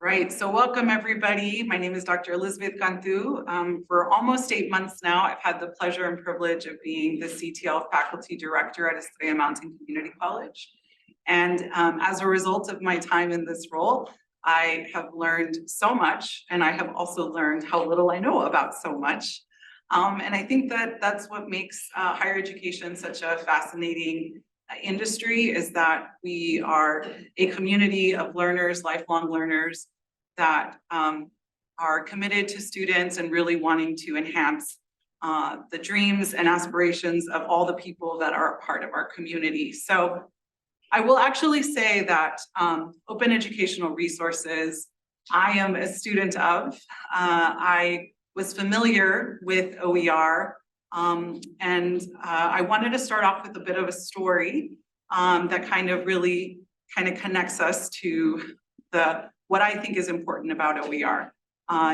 Right, so welcome everybody. My name is Dr. Elizabeth Cantu. For almost 8 months now, I've had the pleasure and privilege of being the CTL faculty director at Estrella Mountain Community College. And as a result of my time in this role, I have learned so much, and I have also learned how little I know about so much. And I think that that's what makes higher education such a fascinating industry, is that we are a community of learners, lifelong learners, that are committed to students and really wanting to enhance the dreams and aspirations of all the people that are a part of our community. So I will actually say that Open Educational Resources, I am a student of. I was familiar with OER, and I wanted to start off with a bit of a story that kind of connects us to what I think is important about OER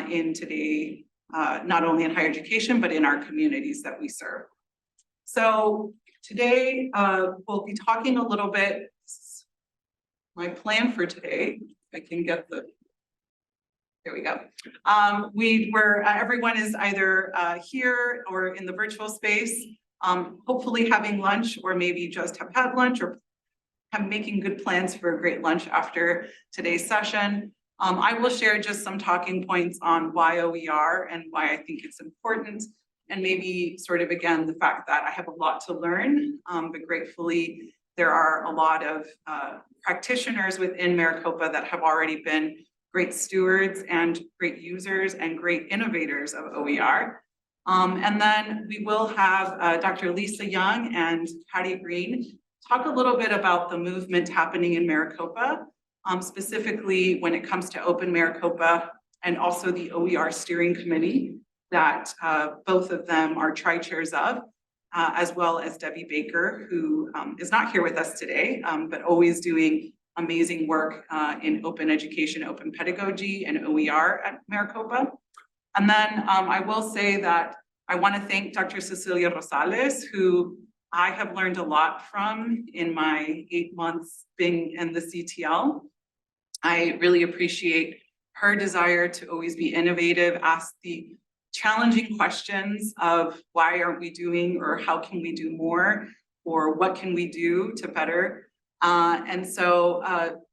in today, not only in higher education, but in our communities that we serve. So today, we'll be talking a little bit, my plan for today, if I can get the, there we go. Everyone is either here or in the virtual space, hopefully having lunch, or maybe just have had lunch, or making good plans for a great lunch after today's session. I will share just some talking points on why OER and why I think it's important, and maybe sort of again the fact that I have a lot to learn, but gratefully there are a lot of practitioners within Maricopa that have already been great stewards and great users and great innovators of OER. And then we will have Dr. Lisa Young and Patty Green talk a little bit about the movement happening in Maricopa, specifically when it comes to Open Maricopa and also the OER steering committee that both of them are tri-chairs of, as well as Debbie Baker, who is not here with us today, but always doing amazing work in open education, open pedagogy, and OER at Maricopa. And then I will say that I want to thank Dr. Cecilia Rosales, who I have learned a lot from in my 8 months being in the CTL. I really appreciate her desire to always be innovative, ask the challenging questions of why aren't we doing, or how can we do more, or what can we do to better. And so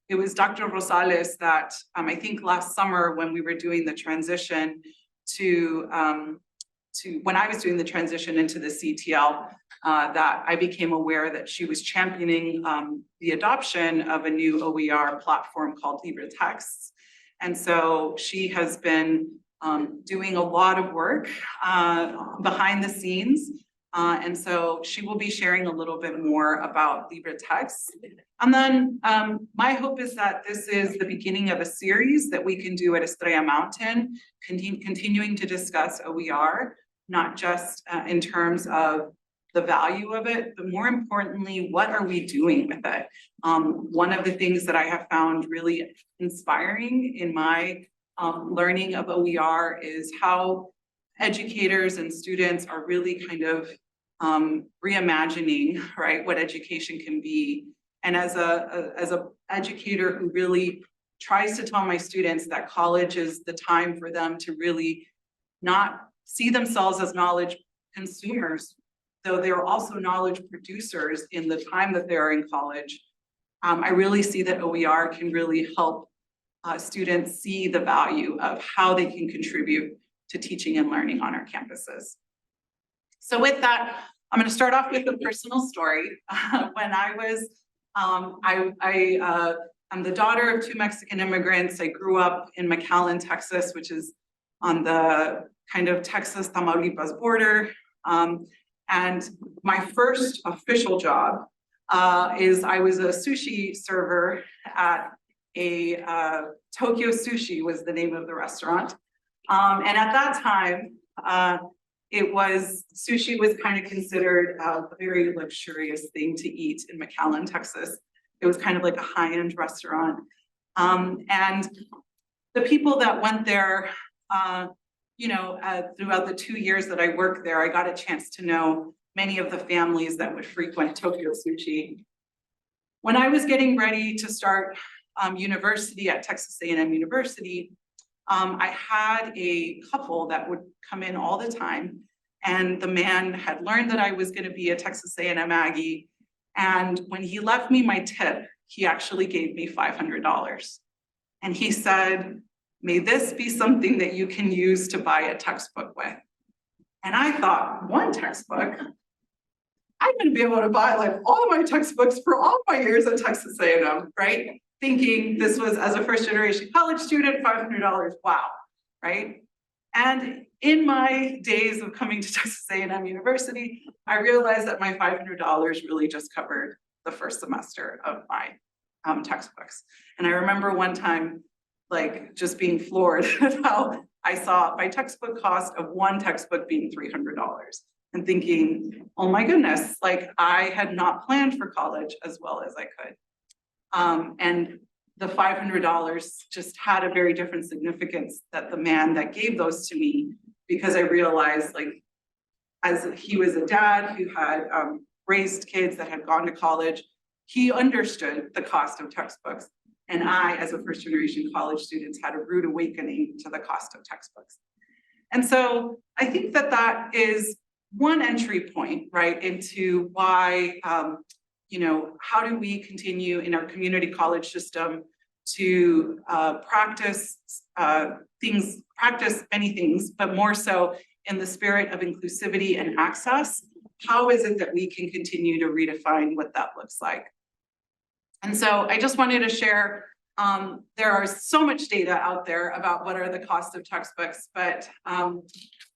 it was Dr. Rosales that I think last summer when we were doing the transition when I was doing the transition into the CTL, that I became aware that she was championing the adoption of a new OER platform called LibreTexts. And so she has been doing a lot of work behind the scenes. And so she will be sharing a little bit more about LibreTexts. And then my hope is that this is the beginning of a series that we can do at Estrella Mountain, continuing to discuss OER, not just in terms of the value of it, but more importantly, what are we doing with it? One of the things that I have found really inspiring in my learning of OER is how educators and students are really kind of reimagining, right, what education can be. And as a educator who really tries to tell my students that college is the time for them to really not see themselves as knowledge consumers, though they're also knowledge producers in the time that they're in college, I really see that OER can really help students see the value of how they can contribute to teaching and learning on our campuses. So with that, I'm going to start off with a personal story. When I was, I'm the daughter of 2 Mexican immigrants. I grew up in McAllen, Texas, which is on the kind of Texas-Tamaulipas border. And my first official job is I was a sushi server at a Tokyo Sushi was the name of the restaurant. And at that time, sushi was kind of considered a very luxurious thing to eat in McAllen, Texas. It was kind of like a high-end restaurant. And the people that went there, throughout the 2 years that I worked there, I got a chance to know many of the families that would frequent Tokyo Sushi. When I was getting ready to start university at Texas A&M University, I had a couple that would come in all the time, and the man had learned that I was going to be a Texas A&M Aggie, and when he left me my tip, he actually gave me $500. And he said, "May this be something that you can use to buy a textbook with." And I thought, one textbook? I'm going to be able to buy like all of my textbooks for all my years at Texas A&M, right? Thinking this was, as a first generation college student, $500, wow, right? And in my days of coming to Texas A&M University, I realized that my $500 really just covered the first semester of my textbooks. And I remember one time, like, just being floored at how I saw my textbook cost of one textbook being $300 and thinking, oh my goodness, like I had not planned for college as well as I could. And the $500 just had a very different significance that the man that gave those to me, because I realized, like, as he was a dad who had raised kids that had gone to college, he understood the cost of textbooks. And I, as a first generation college student, had a rude awakening to the cost of textbooks. And so I think that that is one entry point, right, into why, how do we continue in our community college system to practice many things, but more so in the spirit of inclusivity and access. How is it that we can continue to redefine what that looks like? And so I just wanted to share, there are so much data out there about what are the costs of textbooks, but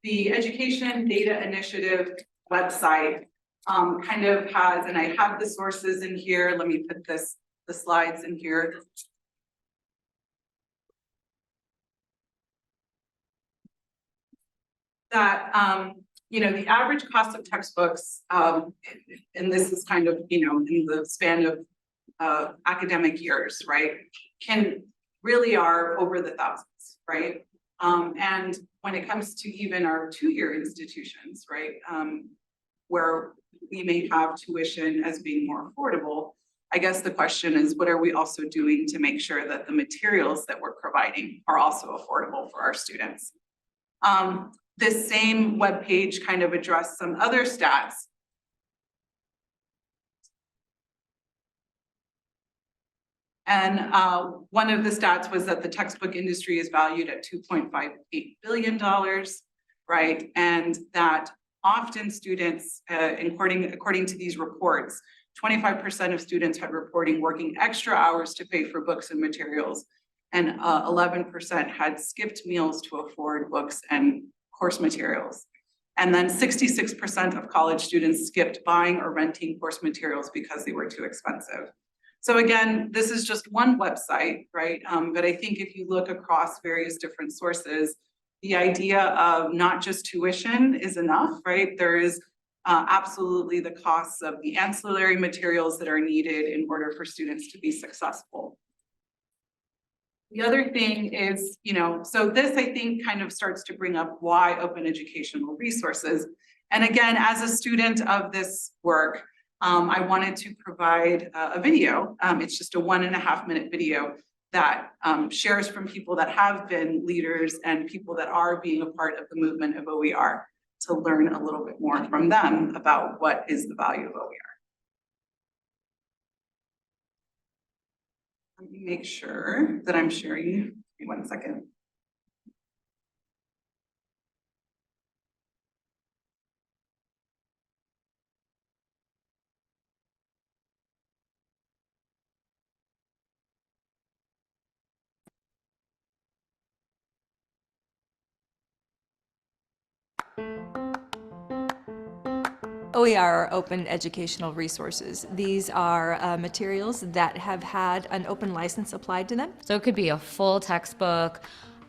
the Education Data Initiative website kind of has, and I have the sources in here. Let me put the slides in here. That, the average cost of textbooks, and this is kind of, in the span of academic years, right, really are over the thousands, right? And when it comes to even our two-year institutions, right, where we may have tuition as being more affordable, I guess the question is, what are we also doing to make sure that the materials that we're providing are also affordable for our students? This same webpage kind of addressed some other stats. And one of the stats was that the textbook industry is valued at $2.58 billion, right? And that often students, according to these reports, 25% of students had reporting working extra hours to pay for books and materials, and 11% had skipped meals to afford books and course materials. And then 66% of college students skipped buying or renting course materials because they were too expensive. So again, this is just one website, right? But I think if you look across various different sources, the idea of not just tuition is enough, right? There is absolutely the costs of the ancillary materials that are needed in order for students to be successful. The other thing is, so this I think kind of starts to bring up why open educational resources. And again, as a student of this work, I wanted to provide a video. It's just a 1.5 minute video that shares from people that have been leaders and people that are being a part of the movement of OER to learn a little bit more from them about what is the value of OER. Let me make sure that I'm sharing. Give me 1 second. OER are open educational resources. These are materials that have had an open license applied to them. So it could be a full textbook,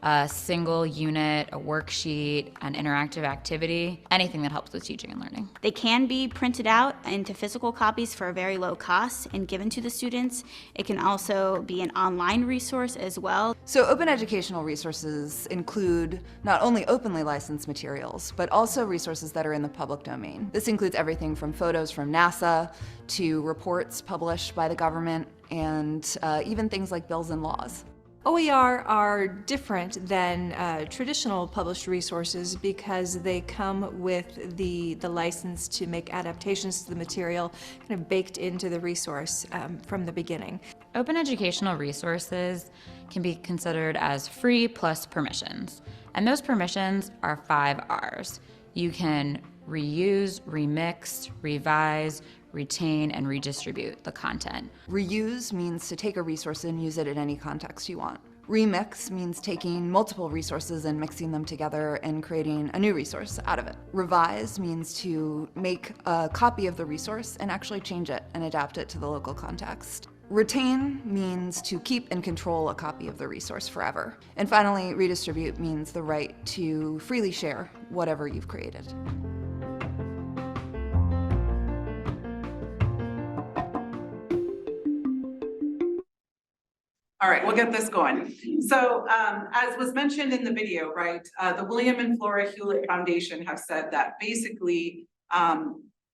a single unit, a worksheet, an interactive activity, anything that helps with teaching and learning. They can be printed out into physical copies for a very low cost and given to the students. It can also be an online resource as well. So open educational resources include not only openly licensed materials, but also resources that are in the public domain. This includes everything from photos from NASA to reports published by the government and even things like bills and laws. OER are different than traditional published resources because they come with the license to make adaptations to the material kind of baked into the resource from the beginning. Open educational resources can be considered as free plus permissions. And those permissions are 5 R's. You can reuse, remix, revise, retain, and redistribute the content. Reuse means to take a resource and use it in any context you want. Remix means taking multiple resources and mixing them together and creating a new resource out of it. Revise means to make a copy of the resource and actually change it and adapt it to the local context. Retain means to keep and control a copy of the resource forever. And finally, redistribute means the right to freely share whatever you've created. All right, we'll get this going. So as was mentioned in the video, right, the William and Flora Hewlett Foundation have said that basically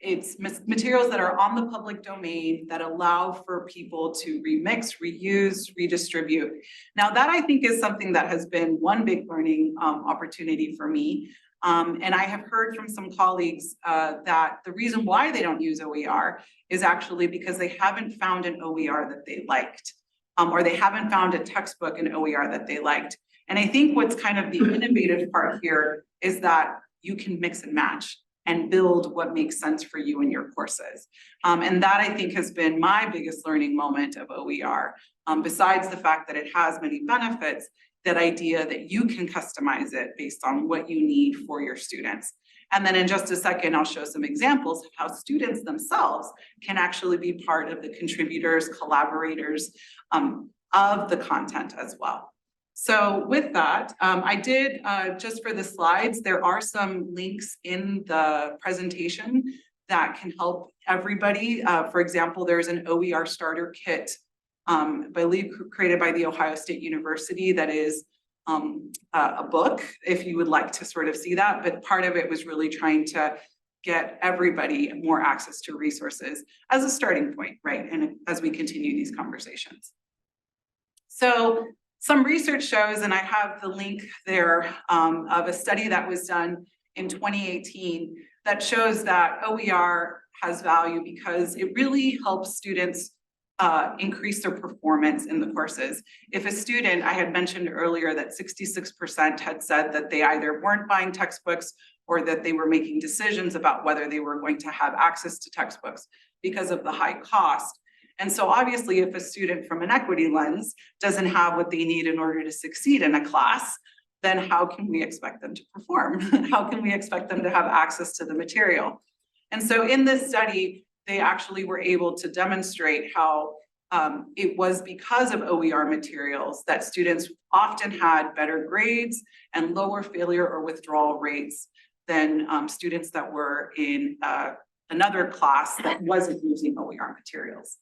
it's materials that are on the public domain that allow for people to remix, reuse, redistribute. Now that I think is something that has been one big learning opportunity for me. And I have heard from some colleagues that the reason why they don't use OER is actually because they haven't found an OER that they liked. Or they haven't found a textbook in OER that they liked. And I think what's kind of the innovative part here is that you can mix and match and build what makes sense for you in your courses. And that I think has been my biggest learning moment of OER. Besides the fact that it has many benefits, that idea that you can customize it based on what you need for your students. And then in just a second, I'll show some examples of how students themselves can actually be part of the contributors, collaborators of the content as well. So with that, I did, just for the slides, there are some links in the presentation that can help everybody. For example, there's an OER starter kit, I believe created by The Ohio State University that is a book, if you would like to sort of see that, but part of it was really trying to get everybody more access to resources as a starting point, right? And as we continue these conversations. So some research shows, and I have the link there of a study that was done in 2018 that shows that OER has value because it really helps students increase their performance in the courses. If a student, I had mentioned earlier that 66% had said that they either weren't buying textbooks or that they were making decisions about whether they were going to have access to textbooks because of the high cost. And so obviously if a student from an equity lens doesn't have what they need in order to succeed in a class, then how can we expect them to perform? How can we expect them to have access to the material? And so in this study, they actually were able to demonstrate how it was because of OER materials that students often had better grades and lower failure or withdrawal rates than students that were in another class that wasn't using OER materials.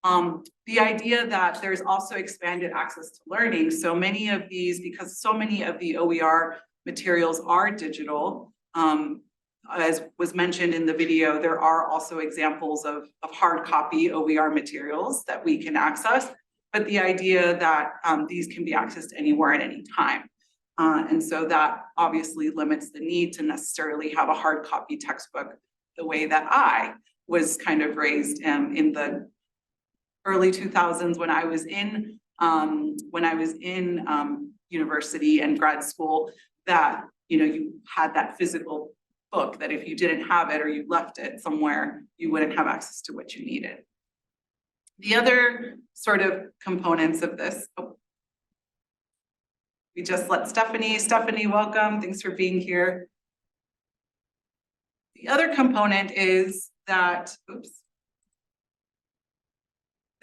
The idea that there's also expanded access to learning. So many of these, because so many of the OER materials are digital, as was mentioned in the video, there are also examples of hard copy OER materials that we can access, but the idea that these can be accessed anywhere at any time. And so that obviously limits the need to necessarily have a hard copy textbook the way that I was kind of raised in the early 2000s when I was in university and grad school, that you had that physical book that if you didn't have it or you left it somewhere, you wouldn't have access to what you needed. The other sort of components of this, we just let Stephanie, welcome, thanks for being here. The other component is that,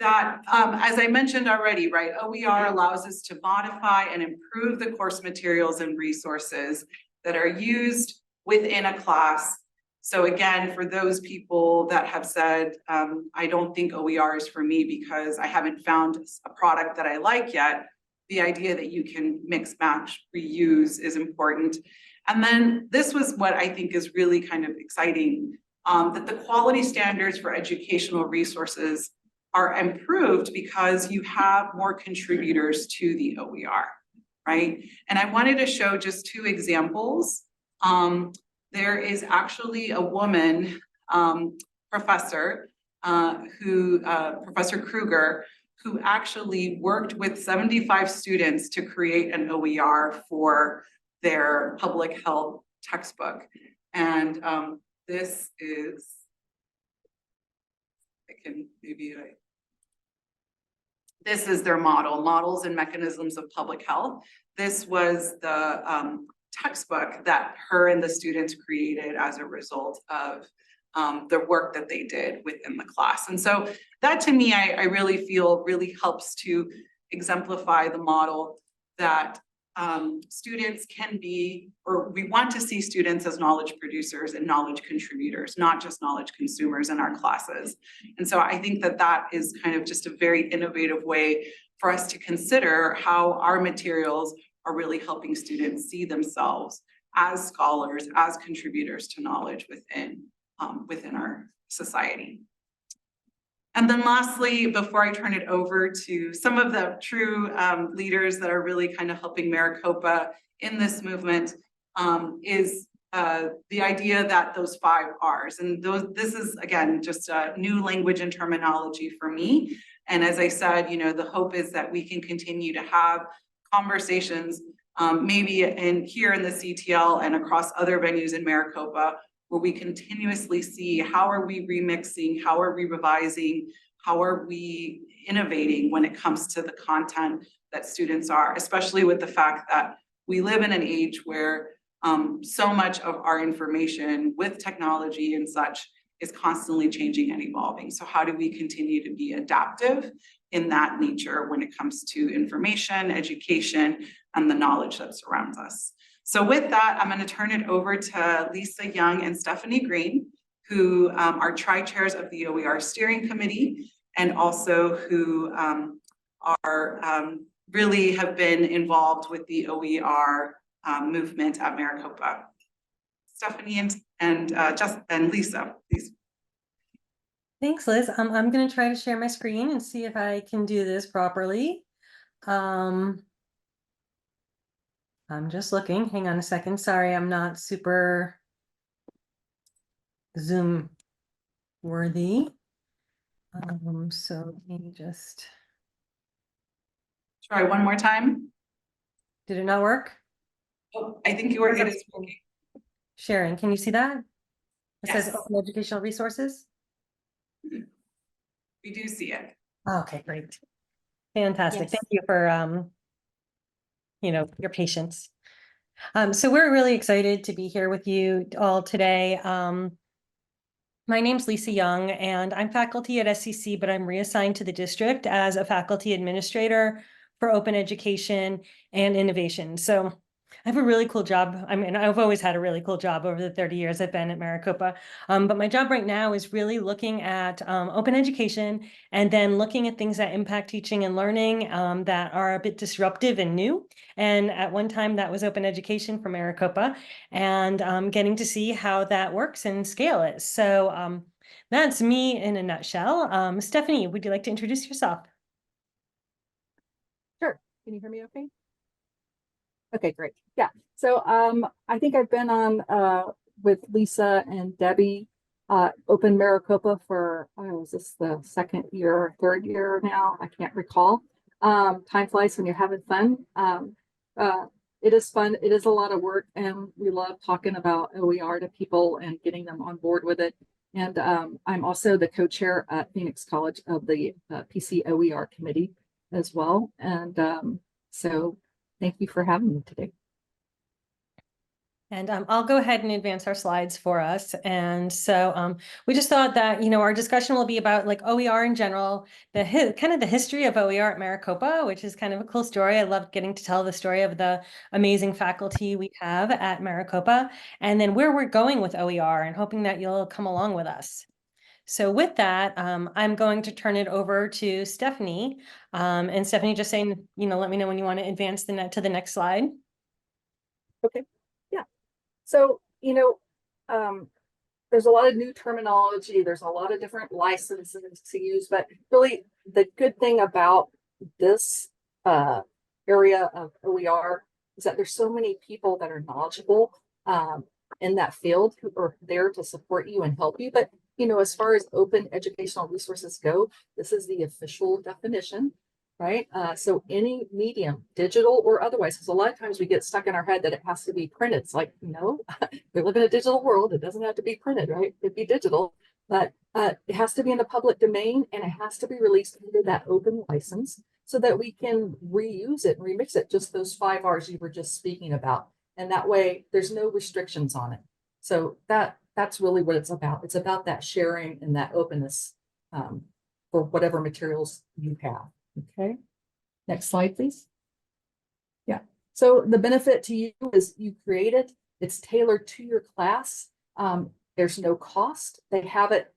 as I mentioned already, right, OER allows us to modify and improve the course materials and resources that are used within a class. So again, for those people that have said, I don't think OER is for me because I haven't found a product that I like yet, the idea that you can mix, match, reuse is important. And then this was what I think is really kind of exciting, that the quality standards for educational resources are improved because you have more contributors to the OER, right? And I wanted to show just two examples. There is actually a woman professor Professor Kruger, who actually worked with 75 students to create an OER for their public health textbook. And this is, this is their model, Models and Mechanisms of Public Health. This was the textbook that her and the students created as a result of the work that they did within the class. And so that, to me, I really feel really helps to exemplify the model that students can be, or we want to see students as knowledge producers and knowledge contributors, not just knowledge consumers in our classes. And so I think that that is kind of just a very innovative way for us to consider how our materials are really helping students see themselves as scholars, as contributors to knowledge within our society. And then lastly, before I turn it over to some of the true leaders that are really kind of helping Maricopa in this movement, is the idea that those 5 R's, and this is, again, just a new language and terminology for me. And as I said, you know, the hope is that we can continue to have conversations, maybe here in the CTL and across other venues in Maricopa, where we continuously see how are we remixing, how are we revising, how are we innovating when it comes to the content that students are, especially with the fact that we live in an age where so much of our information with technology and such is constantly changing and evolving. So how do we continue to be adaptive in that nature when it comes to information, education, and the knowledge that surrounds us? So with that, I'm going to turn it over to Lisa Young and Stephanie Green, who are tri-chairs of the OER Steering Committee, and also who really have been involved with the OER movement at Maricopa. Stephanie and Lisa, please. Thanks, Liz. I'm going to try to share my screen and see if I can do this properly. I'm just looking. Hang on a second. Sorry, I'm not super Zoom worthy. So let me just. Try one more time. Did it not work? Oh, I think you were. It is working. Sharing. Can you see that? It Yes. says Open Educational Resources. We do see it. Okay, great. Fantastic. Yes. Thank you for your patience. So we're really excited to be here with you all today. My name's Lisa Young, and I'm faculty at SCC, but I'm reassigned to the district as a faculty administrator for open education and innovation. So I have a really cool job. I mean, I've always had a really cool job over the 30 years I've been at Maricopa. But my job right now is really looking at open education, and then looking at things that impact teaching and learning that are a bit disruptive and new. And at one time that was open education for Maricopa, and getting to see how that works and scale it. So that's me in a nutshell. Stephanie, would you like to introduce yourself? Sure. Can you hear me okay? Okay, great. Yeah. So I think I've been on with Lisa and Debbie Open Maricopa for, is this the second year or third year now? I can't recall. Time flies when you're having fun. It is fun. It is a lot of work, and we love talking about OER to people and getting them on board with it. And I'm also the co-chair at Phoenix College of the PC OER committee as well. And so thank you for having me today. And I'll go ahead and advance our slides for us. And so we just thought that, our discussion will be about like OER in general, kind of the history of OER at Maricopa, which is kind of a cool story. I love getting to tell the story of the amazing faculty we have at Maricopa, and then where we're going with OER, and hoping that you'll come along with us. So with that, I'm going to turn it over to Stephanie. And Stephanie, just saying, let me know when you want to advance to the next slide. Okay. Yeah. So, there's a lot of new terminology. There's a lot of different licenses to use, but really the good thing about this area of OER is that there's so many people that are knowledgeable in that field who are there to support you and help you. But as far as open educational resources go, this is the official definition, right? So any medium, digital or otherwise, because a lot of times we get stuck in our head that it has to be printed. It's like, no, we live in a digital world. It doesn't have to be printed, right? It'd be digital, but it has to be in the public domain and it has to be released under that open license so that we can reuse it and remix it, just those 5 R's you were just speaking about. And that way there's no restrictions on it. So that's really what it's about. It's about that sharing and that openness for whatever materials you have. Okay. Next slide, please. Yeah. So the benefit to you is you create it. It's tailored to your class. There's no cost. They have it,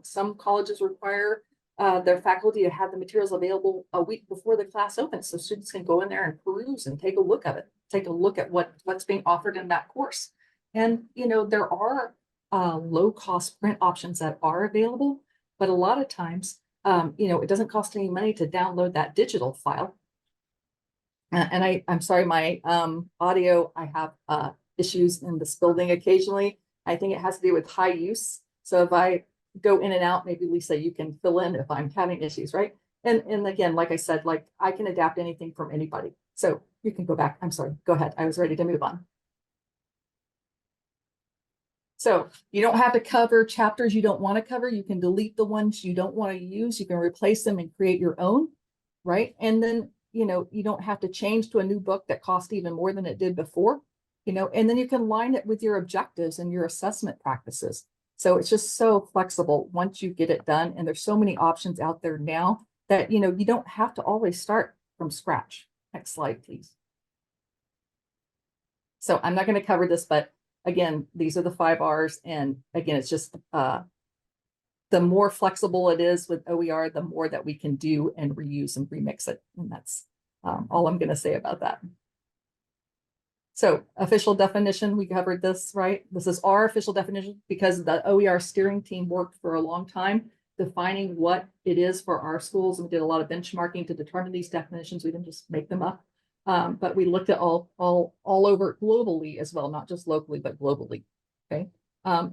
some colleges require their faculty to have the materials available a week before the class opens. So students can go in there and peruse and take a look at it, take a look at what's being offered in that course. And, there are low cost print options that are available, but a lot of times, it doesn't cost any money to download that digital file. And I'm sorry, my audio, I have issues in this building occasionally. I think it has to do with high use. So if I go in and out, maybe Lisa, you can fill in if I'm having issues, right? And again, like I said, like I can adapt anything from anybody. So you can go back. I'm sorry, go ahead. I was ready to move on. So you don't have to cover chapters you don't want to cover. You can delete the ones you don't want to use. You can replace them and create your own, right? And then, you don't have to change to a new book that cost even more than it did before, and then you can line it with your objectives and your assessment practices. So it's just so flexible once you get it done. And there's so many options out there now that, you don't have to always start from scratch. Next slide, please. So I'm not going to cover this, but again, these are the 5 R's. And again, it's just the more flexible it is with OER, the more that we can do and reuse and remix it. And that's all I'm going to say about that. So official definition, we covered this, right? This is our official definition because the OER steering team worked for a long time defining what it is for our schools. We did a lot of benchmarking to determine these definitions. We didn't just make them up. But we looked at all over globally as well, not just locally, but globally. Okay.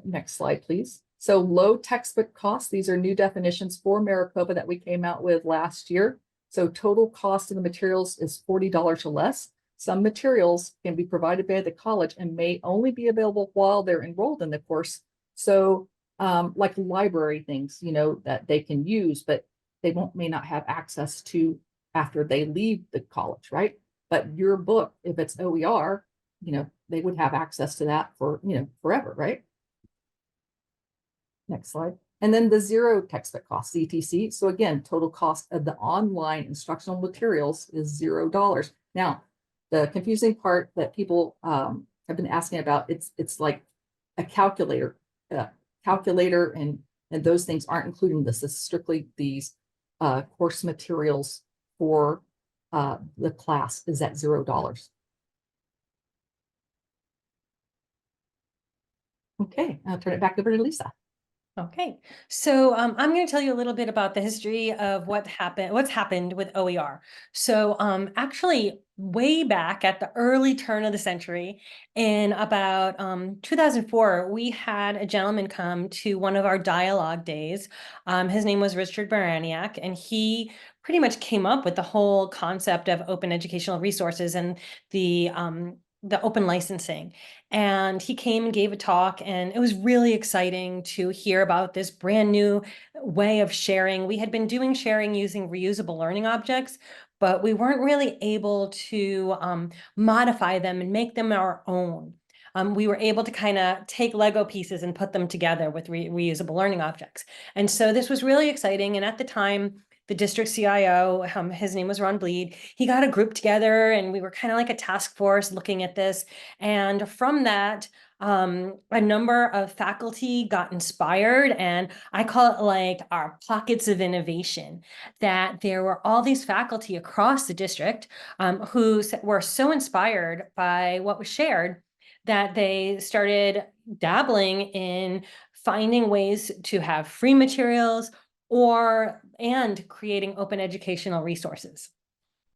Next slide, please. So low textbook costs. These are new definitions for Maricopa that we came out with last year. So total cost of the materials is $40 or less. Some materials can be provided by the college and may only be available while they're enrolled in the course. So like library things, that they can use, but they may not have access to after they leave the college, right? But your book, if it's OER, they would have access to that for, forever, right? Next slide. And then the zero textbook cost, CTC. So again, total cost of the online instructional materials is $0. Now, the confusing part that people have been asking about, it's like a calculator, and those things aren't included in this. This is strictly these course materials for the class is at $0. Okay, I'll turn it back over to Lisa. Okay, so I'm going to tell you a little bit about the history of what's happened with OER. So actually, way back at the early turn of the century, in about 2004, we had a gentleman come to one of our dialogue days. His name was Richard Baraniak, and he pretty much came up with the whole concept of open educational resources and the open licensing. And he came and gave a talk, and it was really exciting to hear about this brand new way of sharing. We had been doing sharing using reusable learning objects, but we weren't really able to modify them and make them our own. We were able to kind of take Lego pieces and put them together with reusable learning objects. And so this was really exciting. And at the time, the district CIO, his name was Ron Bleed, he got a group together and we were kind of like a task force looking at this. And from that, a number of faculty got inspired, and I call it like our pockets of innovation, that there were all these faculty across the district who were so inspired by what was shared that they started dabbling in finding ways to have free materials or and creating open educational resources.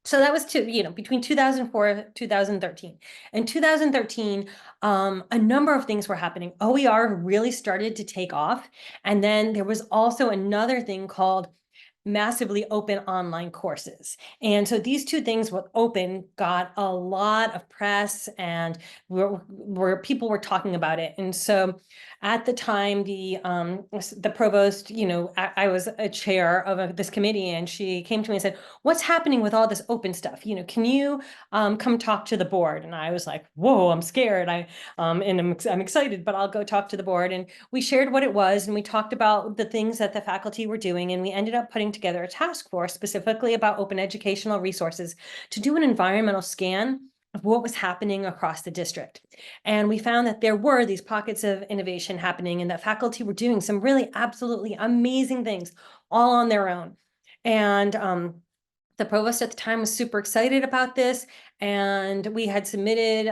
So that was between 2004 2013. In 2013, a number of things were happening. OER really started to take off. And then there was also another thing called massively open online courses. And so these two things with open got a lot of press, and where people were talking about it. And so at the time, the provost, I was a chair of this committee, and she came to me and said, "What's happening with all this open stuff? Can you come talk to the board?" And I was like, "Whoa, I'm scared. I'm excited, but I'll go talk to the board." And we shared what it was, and we talked about the things that the faculty were doing, and we ended up putting together a task force specifically about open educational resources to do an environmental scan of what was happening across the district. And we found that there were these pockets of innovation happening, and that faculty were doing some really absolutely amazing things all on their own. And the provost at the time was super excited about this, and we had submitted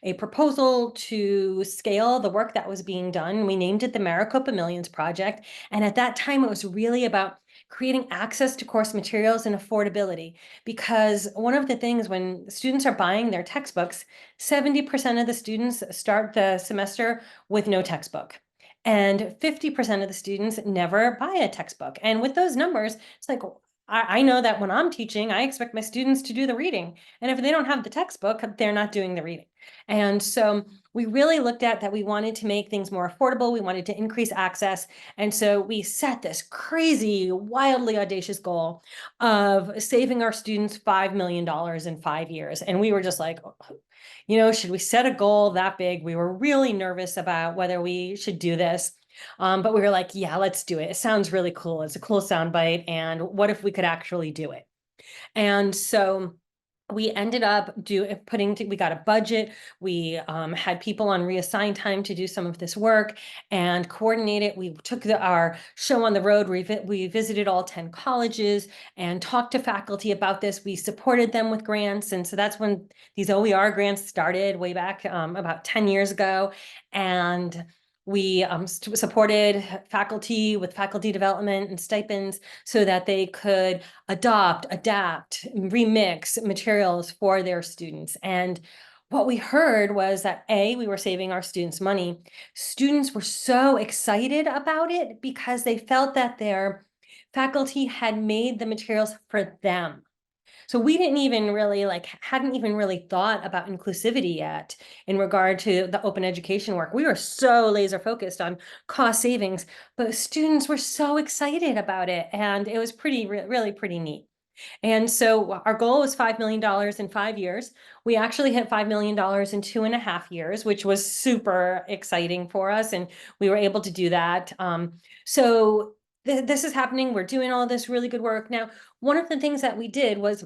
a proposal to scale the work that was being done. We named it the Maricopa Millions Project. And at that time, it was really about creating access to course materials and affordability. Because one of the things when students are buying their textbooks, 70% of the students start the semester with no textbook. And 50% of the students never buy a textbook. And with those numbers, it's like, I know that when I'm teaching, I expect my students to do the reading. And if they don't have the textbook, they're not doing the reading. And so we really looked at that. We wanted to make things more affordable. We wanted to increase access. And so we set this crazy, wildly audacious goal of saving our students $5 million in 5 years. And we were just like, should we set a goal that big? We were really nervous about whether we should do this. But we were like, yeah, let's do it. It sounds really cool. It's a cool soundbite. And what if we could actually do it? And so we ended up we got a budget. We had people on reassigned time to do some of this work and coordinate it. We took our show on the road. We visited all 10 colleges and talked to faculty about this. We supported them with grants. And so that's when these OER grants started way back about 10 years ago. And we supported faculty with faculty development and stipends so that they could adopt, adapt, remix materials for their students. And what we heard was that we were saving our students money. Students were so excited about it because they felt that their faculty had made the materials for them. So we hadn't even really thought about inclusivity yet in regard to the open education work. We were so laser focused on cost savings, but students were so excited about it. And it was really pretty neat. And so our goal was $5 million in 5 years. We actually hit $5 million in 2.5 years, which was super exciting for us. And we were able to do that. So this is happening. We're doing all this really good work. Now, one of the things that we did was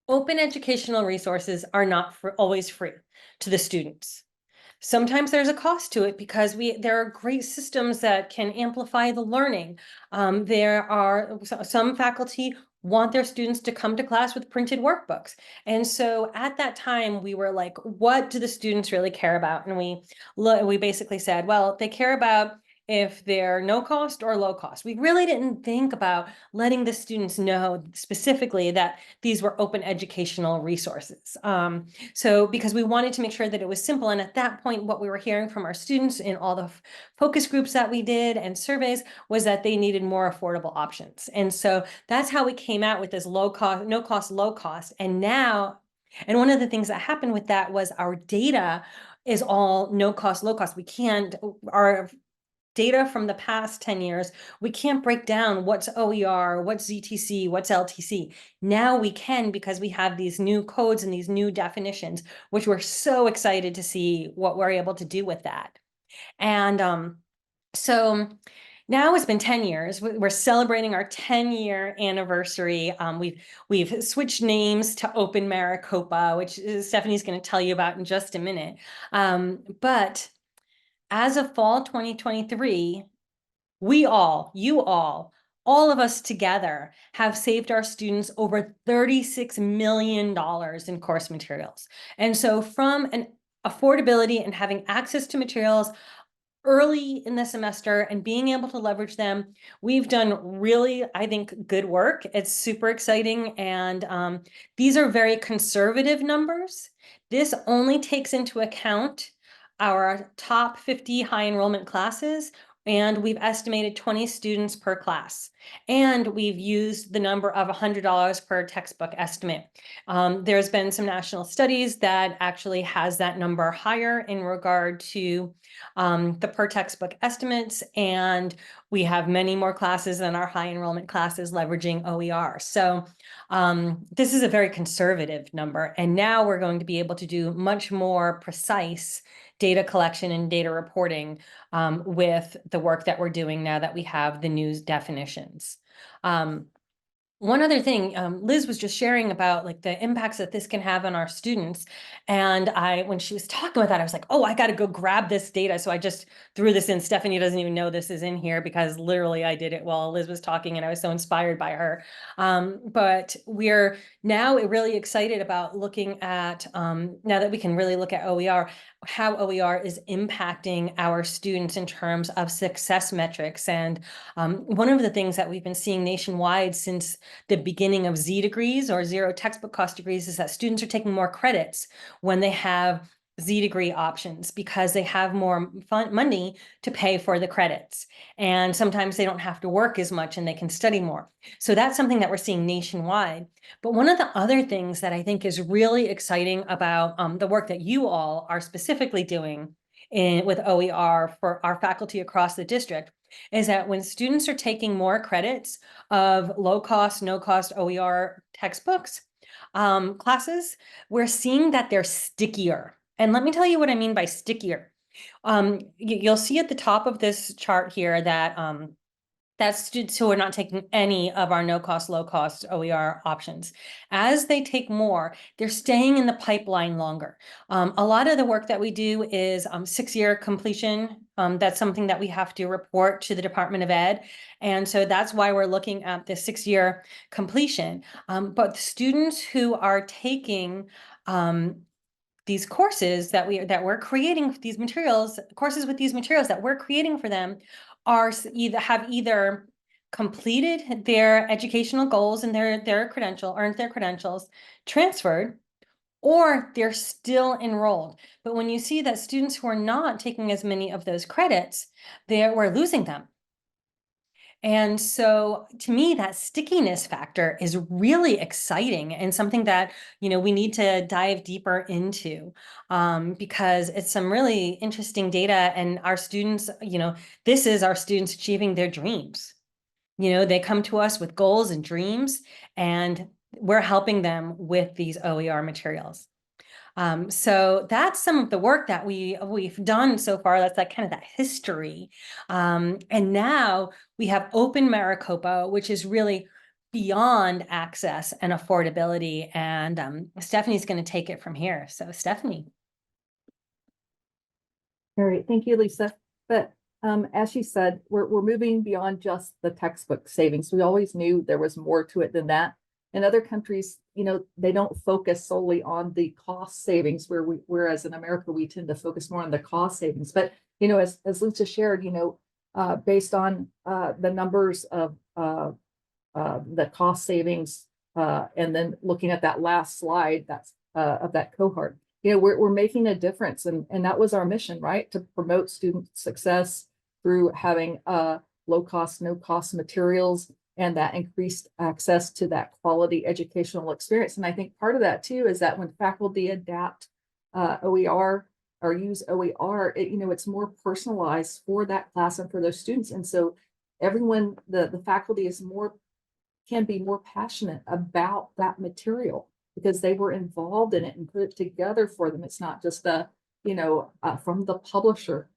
open educational resources are not always free to the students. Sometimes there's a cost to it because there are great systems that can amplify the learning. There are some faculty want their students to come to class with printed workbooks. And so at that time, we were like, what do the students really care about? And we basically said, well, they care about if they're no cost or low cost. We really didn't think about letting the students know specifically that these were open educational resources. So because we wanted to make sure that it was simple. And at that point, what we were hearing from our students in all the focus groups that we did and surveys was that they needed more affordable options. And so that's how we came out with this low cost, no cost, low cost. And one of the things that happened with that was our data is all no cost, low cost. Our data from the past 10 years, we can't break down what's OER, what's ZTC, what's LTC. Now we can because we have these new codes and these new definitions, which we're so excited to see what we're able to do with that. And so now it's been 10 years. We're celebrating our 10-year anniversary. We've switched names to Open Maricopa, which Stephanie's going to tell you about in just a minute. But as of fall 2023, you all of us together have saved our students over $36 million in course materials. And so from an affordability and having access to materials early in the semester and being able to leverage them. We've done really, I think, good work. It's super exciting. And these are very conservative numbers. This only takes into account our top 50 high enrollment classes, and we've estimated 20 students per class. And we've used the number of $100 per textbook estimate. There's been some national studies that actually has that number higher in regard to the per textbook estimates, and we have many more classes than our high enrollment classes leveraging OER. So this is a very conservative number, and now we're going to be able to do much more precise data collection and data reporting with the work that we're doing now that we have the new definitions. One other thing, Liz was just sharing about like the impacts that this can have on our students. And when she was talking about that, I was like, oh, I got to go grab this data. So I just threw this in. Stephanie doesn't even know this is in here because literally I did it while Liz was talking and I was so inspired by her. But we're now really excited about looking at, now that we can really look at OER, how OER is impacting our students in terms of success metrics. And one of the things that we've been seeing nationwide since the beginning of Z degrees or zero textbook cost degrees is that students are taking more credits when they have Z degree options because they have more money to pay for the credits. And sometimes they don't have to work as much and they can study more. So that's something that we're seeing nationwide. But one of the other things that I think is really exciting about the work that you all are specifically doing with OER for our faculty across the district is that when students are taking more credits of low cost, no cost OER textbooks, classes, we're seeing that they're stickier. And let me tell you what I mean by stickier. You'll see at the top of this chart here that that's students who are not taking any of our no cost, low cost OER options. As they take more, they're staying in the pipeline longer. A lot of the work that we do is 6-year completion. That's something that we have to report to the Department of Ed. And so that's why we're looking at the 6-year completion. But students who are taking these courses that we're creating, these materials, courses with these materials that we're creating for them are either completed their educational goals and their credential, earned their credentials, transferred, or they're still enrolled. But when you see that students who are not taking as many of those credits, we're losing them. And so to me, that stickiness factor is really exciting and something that, we need to dive deeper into because it's some really interesting data and our students, this is our students achieving their dreams. They come to us with goals and dreams and we're helping them with these OER materials. So that's some of the work that we've done so far. That's like kind of that history. And now we have Open Maricopa, which is really beyond access and affordability. And Stephanie's going to take it from here. So Stephanie. All right, thank you, Lisa. But as she said, we're moving beyond just the textbook savings. We always knew there was more to it than that. In other countries, they don't focus solely on the cost savings, whereas in America, we tend to focus more on the cost savings. But, as Lisa shared, based on the numbers of the cost savings, and then looking at that last slide, that's of that cohort, we're making a difference. And that was our mission, right? To promote student success through having low cost, no cost materials and that increased access to that quality educational experience. And I think part of that too is that when faculty adapt OER or use OER, it's more personalized for that class and for those students. And so everyone, the faculty can be more passionate about that material because they were involved in it and put it together for them. It's not just from the publisher,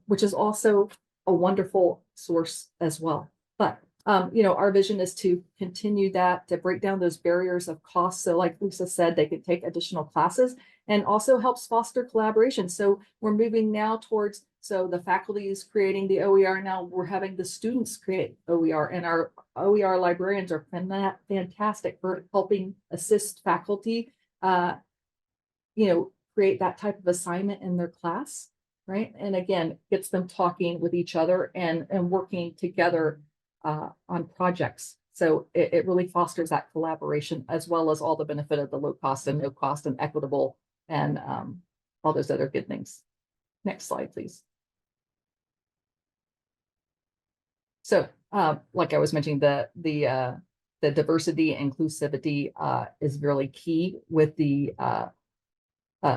which is also a wonderful source as well. But our vision is to continue that, to break down those barriers of cost. So like Lisa said, they could take additional classes and also helps foster collaboration. So we're moving now towards, so the faculty is creating the OER. Now we're having the students create OER, and our OER librarians are fantastic for helping assist faculty, create that type of assignment in their class. right? And again, gets them talking with each other and working together on projects. So it really fosters that collaboration as well as all the benefit of the low cost and no cost and equitable and all those other good things. Next slide, please. So like I was mentioning, the diversity and inclusivity is really key with the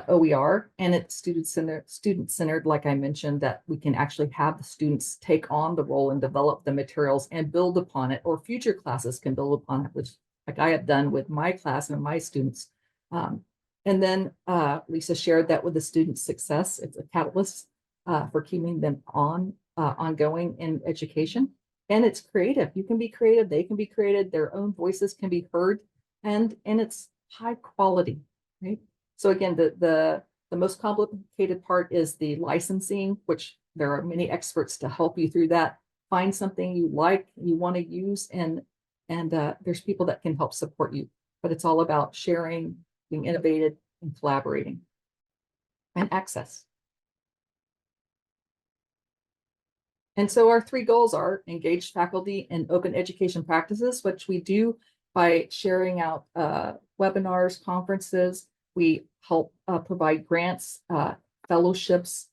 OER, and it's student-centered, like I mentioned, that we can actually have the students take on the role and develop the materials and build upon it, or future classes can build upon it, which like I have done with my class and my students. And then Lisa shared that with the student success, it's a catalyst for keeping them ongoing in education. And it's creative. You can be creative, they can be creative, their own voices can be heard, and it's high quality, right? So again, the most complicated part is the licensing, which there are many experts to help you through that. Find something you like, you want to use, and there's people that can help support you. But it's all about sharing, being innovative, and collaborating, and access. And so our 3 goals are engaged faculty in open education practices, which we do by sharing out webinars, conferences. We help provide grants, fellowships,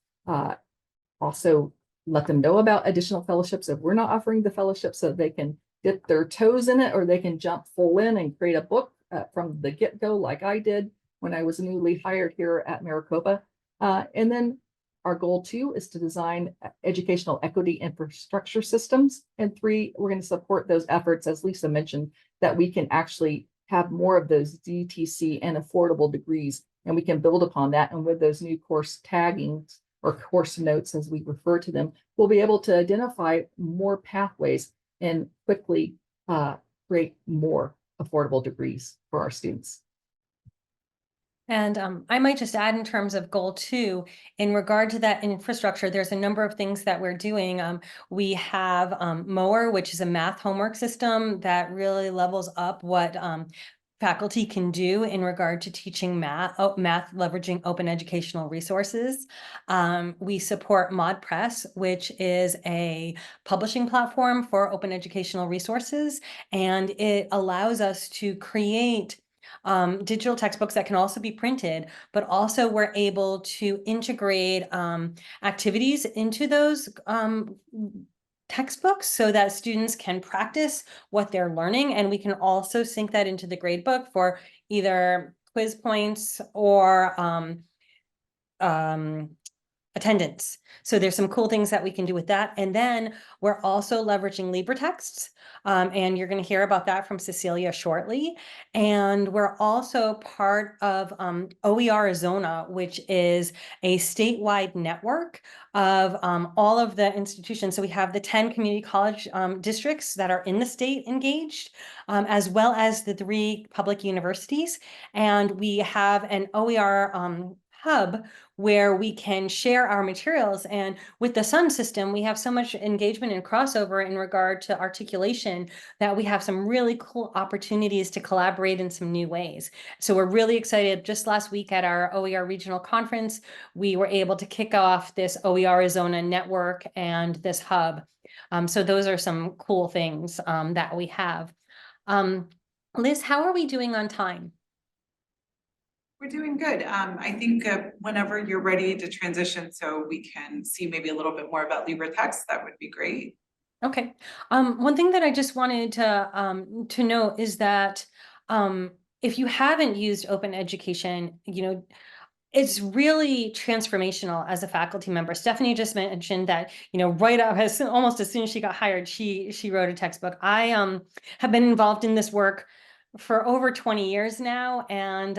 also let them know about additional fellowships if we're not offering the fellowship, so they can dip their toes in it, or they can jump full in and create a book from the get-go like I did when I was newly hired here at Maricopa. And then our goal 2 is to design educational equity infrastructure systems. And 3, we're going to support those efforts, as Lisa mentioned, that we can actually have more of those DTC and affordable degrees, and we can build upon that. And with those new course taggings or course notes, as we refer to them, we'll be able to identify more pathways and quickly create more affordable degrees for our students. And I might just add in terms of goal 2, in regard to that infrastructure, there's a number of things that we're doing. We have MOER, which is a math homework system that really levels up what faculty can do in regard to teaching math leveraging open educational resources. We support ModPress, which is a publishing platform for open educational resources, and it allows us to create digital textbooks that can also be printed, but also we're able to integrate activities into those textbooks so that students can practice what they're learning, and we can also sync that into the grade book for either quiz points or attendance. So there's some cool things that we can do with that. And then we're also leveraging LibreTexts. And you're going to hear about that from Cecilia shortly. And we're also part of OER Arizona, which is a statewide network of all of the institutions. So we have the 10 community college districts that are in the state engaged, as well as the 3 public universities. And we have an OER hub where we can share our materials. And with the Sun system, we have so much engagement and crossover in regard to articulation that we have some really cool opportunities to collaborate in some new ways. So we're really excited. Just last week at our OER regional conference, we were able to kick off this OER Arizona network and this hub. So those are some cool things that we have. Liz, how are we doing on time? We're doing good. I think whenever you're ready to transition, so we can see maybe a little bit more about LibreText, that would be great. Okay. One thing that I just wanted to note is that if you haven't used open education, it's really transformational as a faculty member. Stephanie just mentioned that, right up almost as soon as she got hired, she wrote a textbook. I have been involved in this work for over 20 years now, and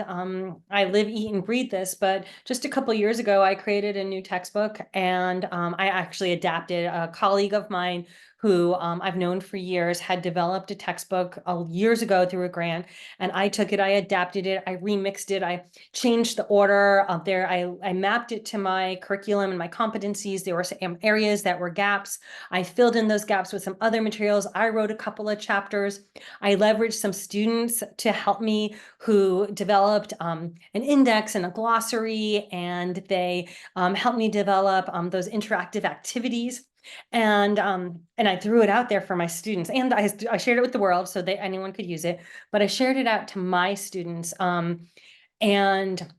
I live, eat, and breathe this. But just a couple years ago, I created a new textbook, and I actually adapted. A colleague of mine who I've known for years, had developed a textbook years ago through a grant, and I took it, I adapted it, I remixed it, I changed the order there. I mapped it to my curriculum and my competencies. There were some areas that were gaps. I filled in those gaps with some other materials. I wrote a couple of chapters. I leveraged some students to help me who developed an index and a glossary, and they helped me develop those interactive activities. And I threw it out there for my students, and I shared it with the world so that anyone could use it, but I shared it out to my students. And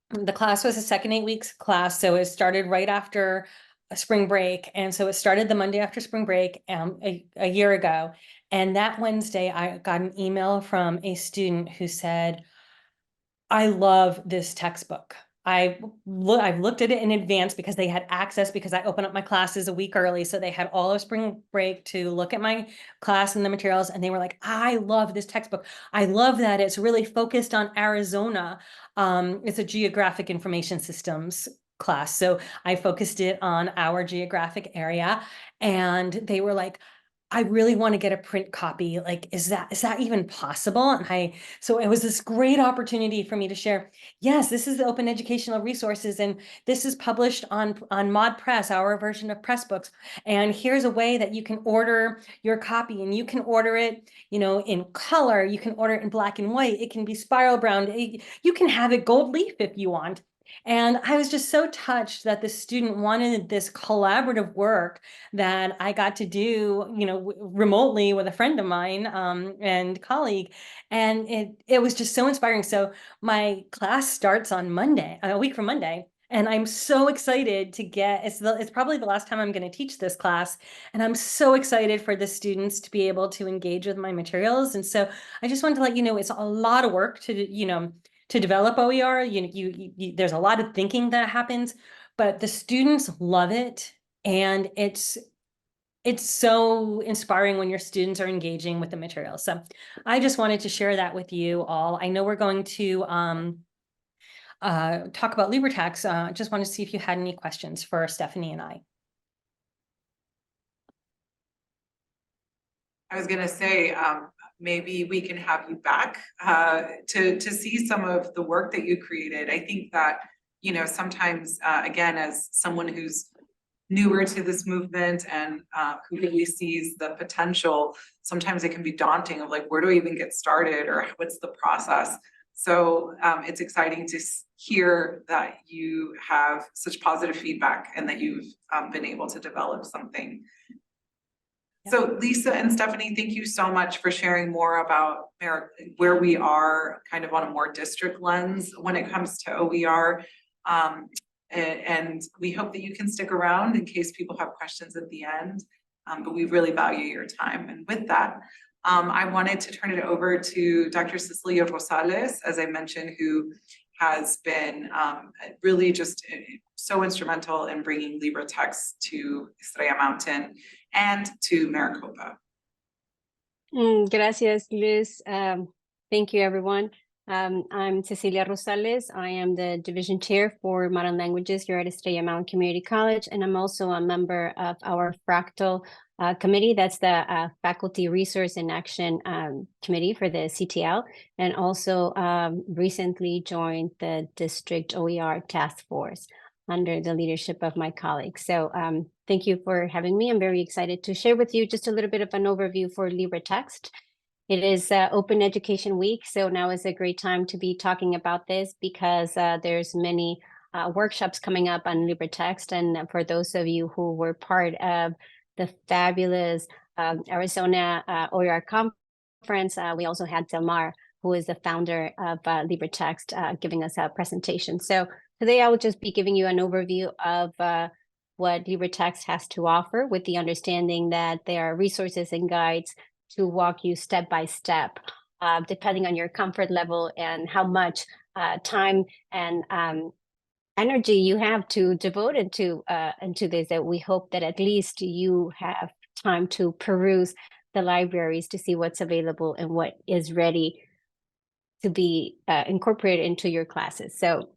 the class was a second 8 weeks class, so it started right after a spring break. And so it started the Monday after spring break a year ago. And that Wednesday, I got an email from a student who said, I love this textbook. I've looked at it in advance because they had access, because I opened up my classes a week early. So they had all of spring break to look at my class and the materials. And they were like, I love this textbook. I love that it's really focused on Arizona. It's a geographic information systems class. So I focused it on our geographic area. And they were like, I really want to get a print copy. Like, is that even possible? And so it was this great opportunity for me to share. Yes, this is the Open Educational Resources, and this is published on Mod Press, our version of Pressbooks. And here's a way that you can order your copy, and you can order it, in color. You can order it in black and white. It can be spiral bound. You can have it gold leaf if you want. And I was just so touched that the student wanted this collaborative work that I got to do, remotely with a friend of mine and colleague. And it was just so inspiring. So my class starts on Monday, a week from Monday. And I'm so excited to it's probably the last time I'm going to teach this class. And I'm so excited for the students to be able to engage with my materials. And so I just wanted to let you know, it's a lot of work to develop OER. There's a lot of thinking that happens, but the students love it. And it's so inspiring when your students are engaging with the material. So I just wanted to share that with you all. I know we're going to talk about LibreText. Just want to see if you had any questions for Stephanie and I. I was gonna say, maybe we can have you back to see some of the work that you created. I think that, sometimes, again, as someone who's newer to this movement and who really sees the potential, sometimes it can be daunting of like, where do I even get started, or what's the process? So it's exciting to hear that you have such positive feedback and that you've been able to develop something. So Lisa and Stephanie, thank you so much for sharing more about where we are kind of on a more district lens when it comes to OER. And we hope that you can stick around in case people have questions at the end, but we really value your time. And with that, I wanted to turn it over to Dr. Cecilia Rosales, as I mentioned, who has been really just so instrumental in bringing LibreText to Estrella Mountain and to Maricopa. Gracias, Liz. Thank you, everyone. I'm Cecilia Rosales. I am the division chair for modern languages here at Estrella Mountain Community College, and I'm also a member of our Fractal committee. That's the Faculty Resource and Action Committee for the CTL, and also recently joined the District OER Task Force under the leadership of my colleagues. So thank you for having me. I'm very excited to share with you just a little bit of an overview for LibreText. It is Open Education Week, so now is a great time to be talking about this because there's many workshops coming up on LibreText. And for those of you who were part of the fabulous Arizona OER conference, we also had Delmar, who is the founder of LibreText, giving us a presentation. So today I will just be giving you an overview of what LibreText has to offer, with the understanding that there are resources and guides to walk you step by step, depending on your comfort level and how much time and energy you have to devote into this. That we hope that at least you have time to peruse the libraries to see what's available and what is ready to be incorporated into your classes. So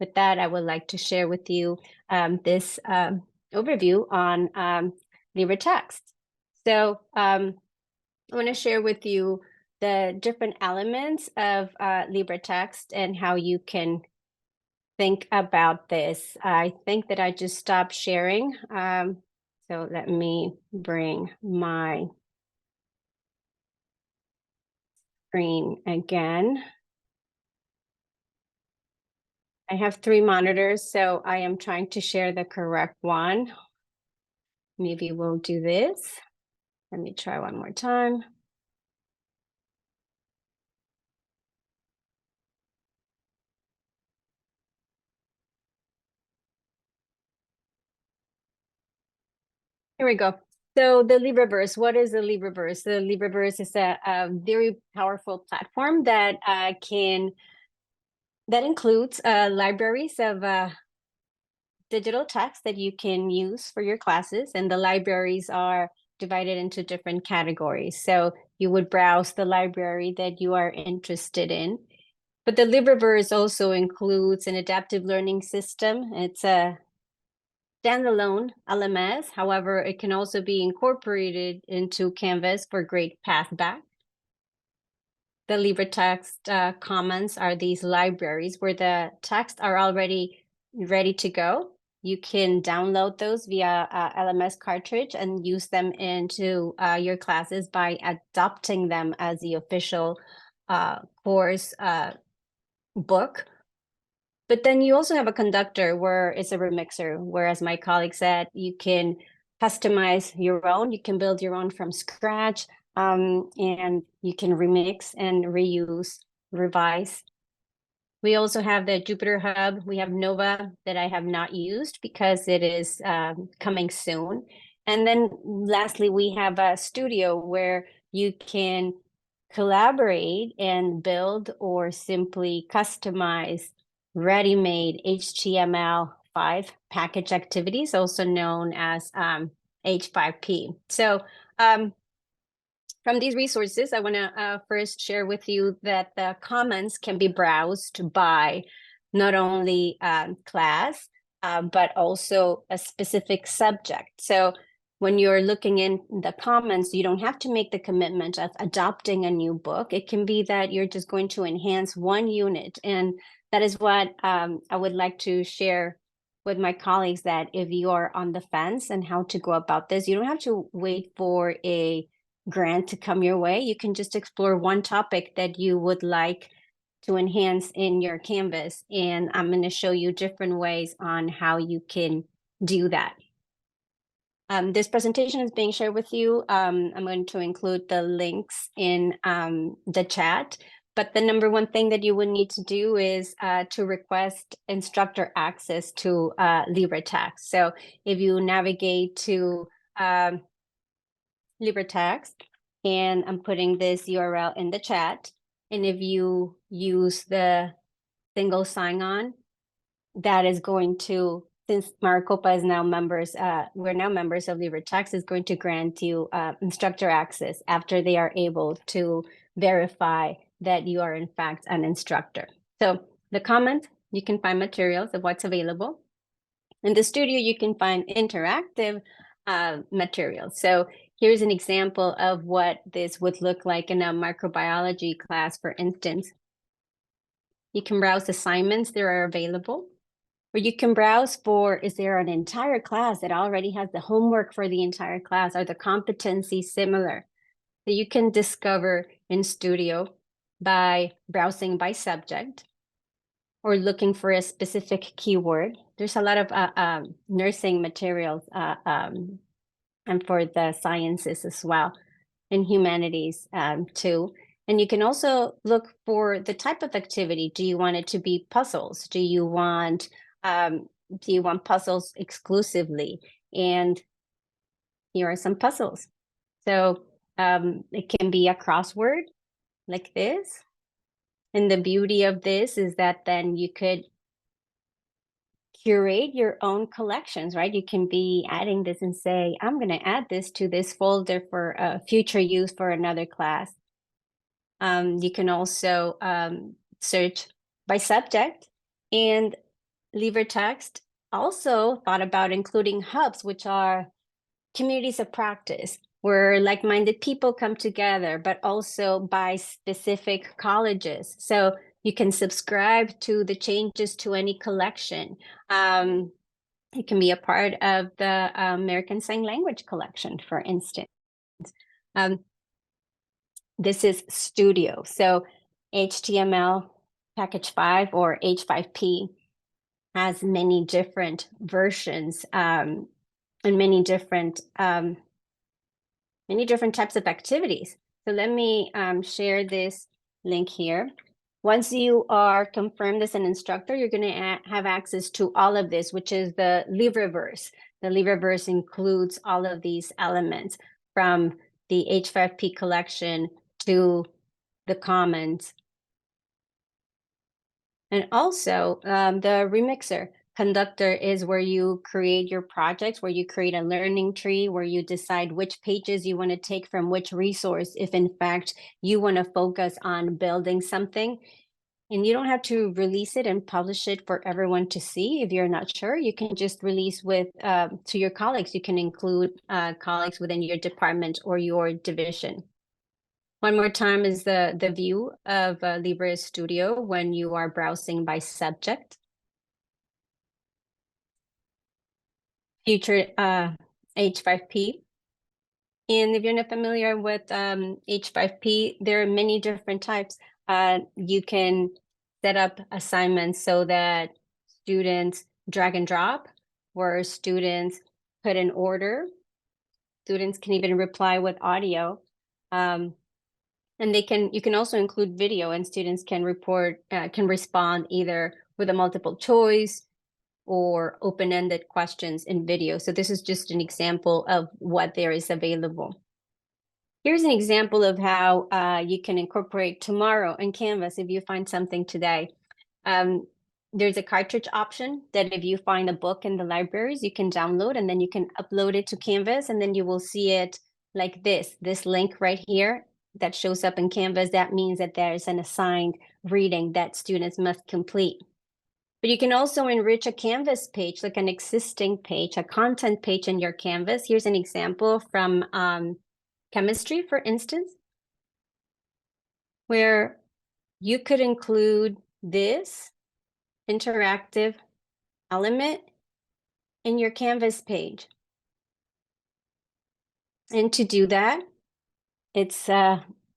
with that, I would like to share with you this overview on LibreText. So I want to share with you the different elements of LibreText and how you can think about this. I think that I just stopped sharing. So let me bring my screen again. I have 3 monitors, so I am trying to share the correct one. Maybe we'll do this. Let me try one more time. Here we go. So the LibreVerse, what is the LibreVerse? The LibreVerse is a very powerful platform that includes libraries of digital text that you can use for your classes, and the libraries are divided into different categories. So you would browse the library that you are interested in. But the LibreVerse also includes an adaptive learning system. It's a standalone LMS. However, it can also be incorporated into Canvas for great path back. The LibreText Commons are these libraries where the texts are already ready to go. You can download those via LMS cartridge and use them into your classes by adopting them as the official course book. But then you also have a conductor where it's a remixer, whereas my colleague said you can customize your own, you can build your own from scratch, and you can remix and reuse, revise. We also have the Jupyter Hub. We have Nova that I have not used because it is coming soon. And then lastly, we have a Studio where you can collaborate and build or simply customize ready-made HTML5 package activities, also known as H5P. So from these resources, I want to first share with you that the Commons can be browsed by not only class, but also a specific subject. So when you're looking in the Commons, you don't have to make the commitment of adopting a new book. It can be that you're just going to enhance one unit. And that is what I would like to share with my colleagues, that if you are on the fence and how to go about this, you don't have to wait for a grant to come your way. You can just explore one topic that you would like to enhance in your Canvas. And I'm going to show you different ways on how you can do that. This presentation is being shared with you. I'm going to include the links in the chat. But the number one thing that you would need to do is to request instructor access to LibreText. So if you navigate to LibreText, and I'm putting this URL in the chat, and if you use the single sign-on, that is going to, since Maricopa is now members, we're now members of LibreText, is going to grant you instructor access after they are able to verify that you are in fact an instructor. So the comment, you can find materials of what's available. In the Studio, you can find interactive materials. So here's an example of what this would look like in a microbiology class, for instance. You can browse assignments that are available, or you can browse for, is there an entire class that already has the homework for the entire class? Are the competencies similar? So you can discover in Studio by browsing by subject or looking for a specific keyword. There's a lot of nursing materials and for the sciences as well, and humanities too. And you can also look for the type of activity. Do you want it to be puzzles? Do you want puzzles exclusively? And here are some puzzles. So it can be a crossword like this. And the beauty of this is that then you could curate your own collections, right? You can be adding this and say, I'm going to add this to this folder for future use for another class. You can also search by subject, and LibreText also thought about including hubs, which are communities of practice. where like-minded people come together, but also by specific colleges. So you can subscribe to the changes to any collection. It can be a part of the American Sign Language collection, for instance. This is Studio. So HTML package 5 or H5P has many different versions and many different types of activities. So let me share this link here. Once you are confirmed as an instructor, you're going to have access to all of this, which is the LibreVerse. The LibreVerse includes all of these elements from the H5P collection to the Commons. And also the Remixer. Conductor is where you create your projects, where you create a learning tree, where you decide which pages you want to take from which resource, if in fact you want to focus on building something. And you don't have to release it and publish it for everyone to see. If you're not sure, you can just release with to your colleagues. You can include colleagues within your department or your division. One more time is the view of Libre Studio when you are browsing by subject. Future H5P. And if you're not familiar with H5P, there are many different types. You can set up assignments so that students drag and drop, where students put in order. Students can even reply with audio. And you can also include video, and students can respond either with a multiple choice or open-ended questions in video. So this is just an example of what there is available. Here's an example of how you can incorporate tomorrow in Canvas if you find something today. There's a cartridge option that if you find a book in the libraries, you can download and then you can upload it to Canvas, and then you will see it like this link right here that shows up in Canvas. That means that there's an assigned reading that students must complete. But you can also enrich a Canvas page, like an existing page, a content page in your Canvas. Here's an example from chemistry, for instance, where you could include this interactive element in your Canvas page. And to do that, it's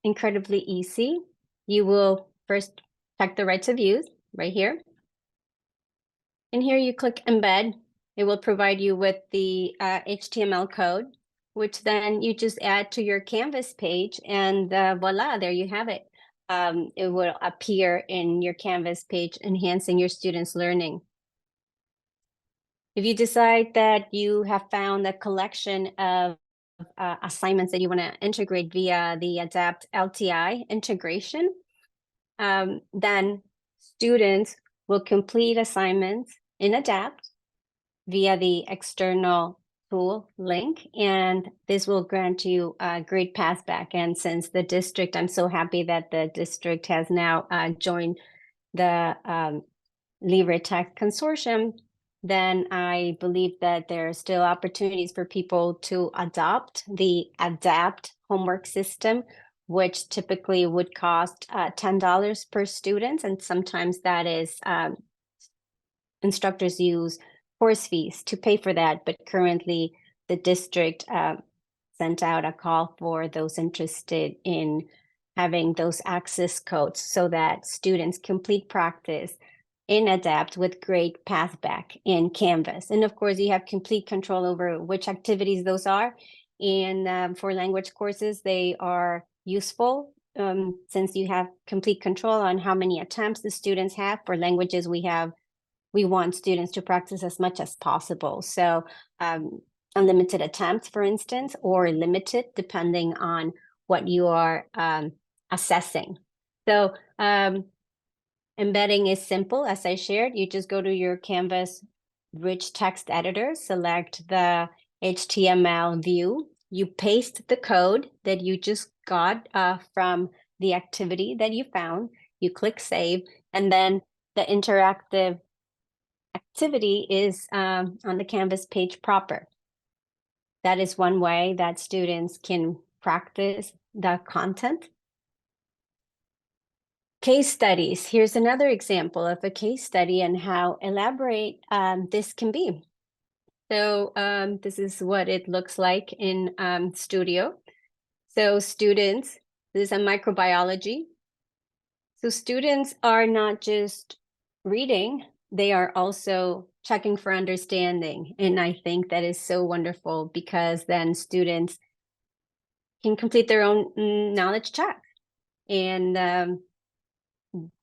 incredibly easy. You will first check the rights of use right here. And here you click embed. It will provide you with the HTML code, which then you just add to your Canvas page, and voila, there you have it. It will appear in your Canvas page, enhancing your students' learning. If you decide that you have found a collection of assignments that you want to integrate via the ADAPT LTI integration, then students will complete assignments in ADAPT via the external tool link, and this will grant you a great pass back. And since the district, I'm so happy that the district has now joined the LibreTech Consortium, then I believe that there are still opportunities for people to adopt the ADAPT homework system, which typically would cost $10 per student. And sometimes that is instructors use course fees to pay for that. But currently the district sent out a call for those interested in having those access codes so that students complete practice in ADAPT with great path back in Canvas. And of course, you have complete control over which activities those are. And for language courses, they are useful since you have complete control on how many attempts the students have. For languages, we want students to practice as much as possible. So unlimited attempts, for instance, or limited depending on what you are assessing. So embedding is simple, as I shared. You just go to your Canvas rich text editor, select the HTML view. You paste the code that you just got from the activity that you found. You click save, and then the interactive activity is on the Canvas page proper. that is one way that students can practice the content. Case studies. Here's another example of a case study and how elaborate this can be. So this is what it looks like in studio. So students, this is a microbiology. So students are not just reading, they are also checking for understanding. And I think that is so wonderful because then students can complete their own knowledge check. And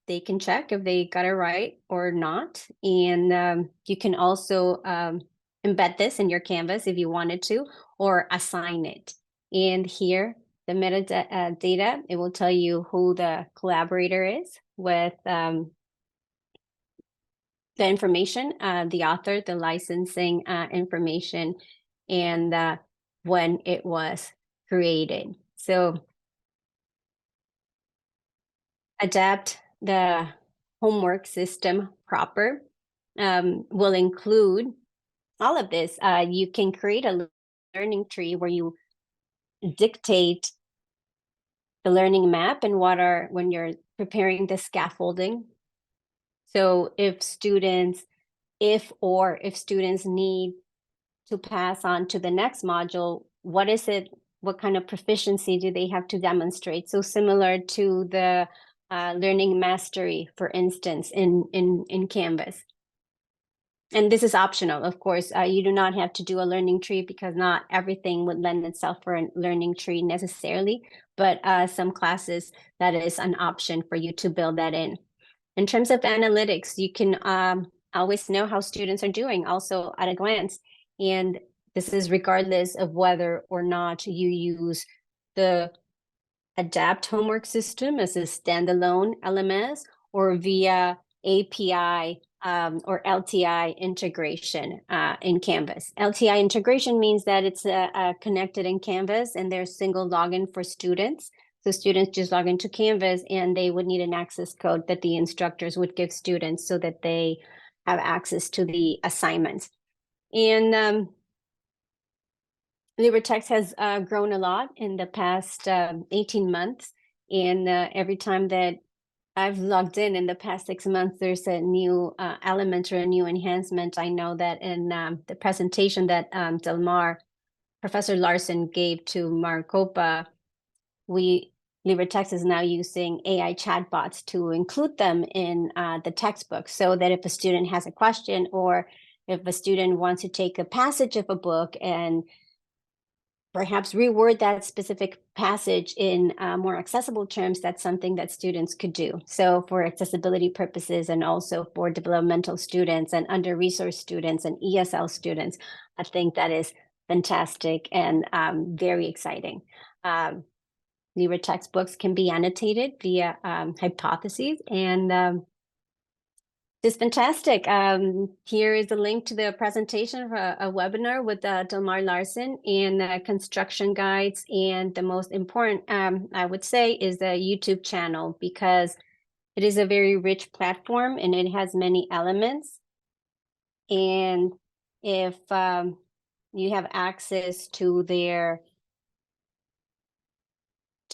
they can check if they got it right or not. And you can also embed this in your Canvas if you wanted to, or assign it. And here, the metadata, it will tell you who the collaborator is with the information, the author, the licensing information, and when it was created. So adapt the homework system proper will include all of this. You can create a learning tree where you dictate the learning map and when you're preparing the scaffolding. So if students need to pass on to the next module, what kind of proficiency do they have to demonstrate? So similar to the learning mastery, for instance, in Canvas. And this is optional, of course. You do not have to do a learning tree because not everything would lend itself for a learning tree necessarily, but some classes, that is an option for you to build that in. In terms of analytics, you can always know how students are doing also at a glance. And this is regardless of whether or not you use the Adapt homework system as a standalone LMS or via API or LTI integration in Canvas. LTI integration means that it's connected in Canvas and there's single login for students. So students just log into Canvas and they would need an access code that the instructors would give students so that they have access to the assignments. And LibreText has grown a lot in the past 18 months. And every time that I've logged in the past 6 months, there's a new element or a new enhancement. I know that in the presentation that Professor Larson gave to Maricopa, LibreText is now using AI chatbots to include them in the textbook so that if a student has a question or if a student wants to take a passage of a book and perhaps reword that specific passage in more accessible terms, that's something that students could do. So for accessibility purposes and also for developmental students and under-resourced students and ESL students, I think that is fantastic and very exciting. LibreText books can be annotated via hypotheses, and it's fantastic. Here is a link to the presentation for a webinar with Delmar Larson and construction guides. And the most important, I would say, is the YouTube channel because it is a very rich platform and it has many elements. And if you have access to their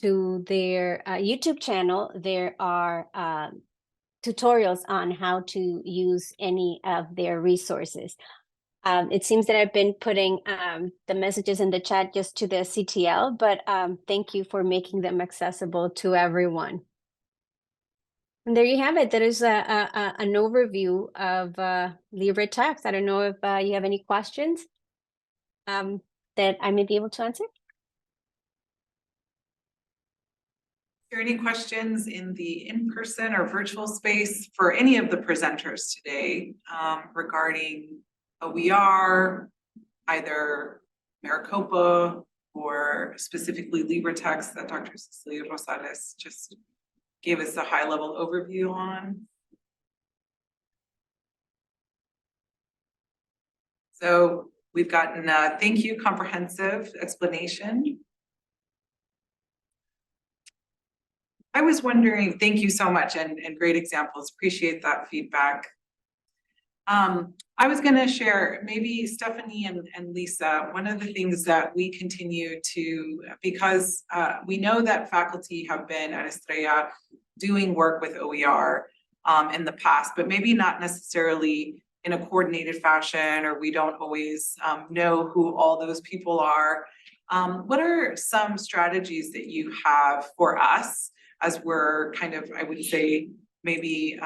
YouTube channel, there are tutorials on how to use any of their resources. It seems that I've been putting the messages in the chat just to the CTL, but thank you for making them accessible to everyone. And there you have it. That is an overview of LibreText. I don't know if you have any questions that I may be able to answer. Are there any questions in the in-person or virtual space for any of the presenters today regarding OER, either Maricopa or specifically LibreText that Dr. Cecilia Rosales just gave us a high-level overview on? So we've gotten a thank you, comprehensive explanation. I was wondering, thank you so much and great examples. Appreciate that feedback. I was gonna share, maybe Stephanie and Lisa, one of the things that we continue to, because we know that faculty have been at Estrella doing work with OER in the past, but maybe not necessarily in a coordinated fashion, or we don't always know who all those people are. What are some strategies that you have for us as we're kind of, I would say, maybe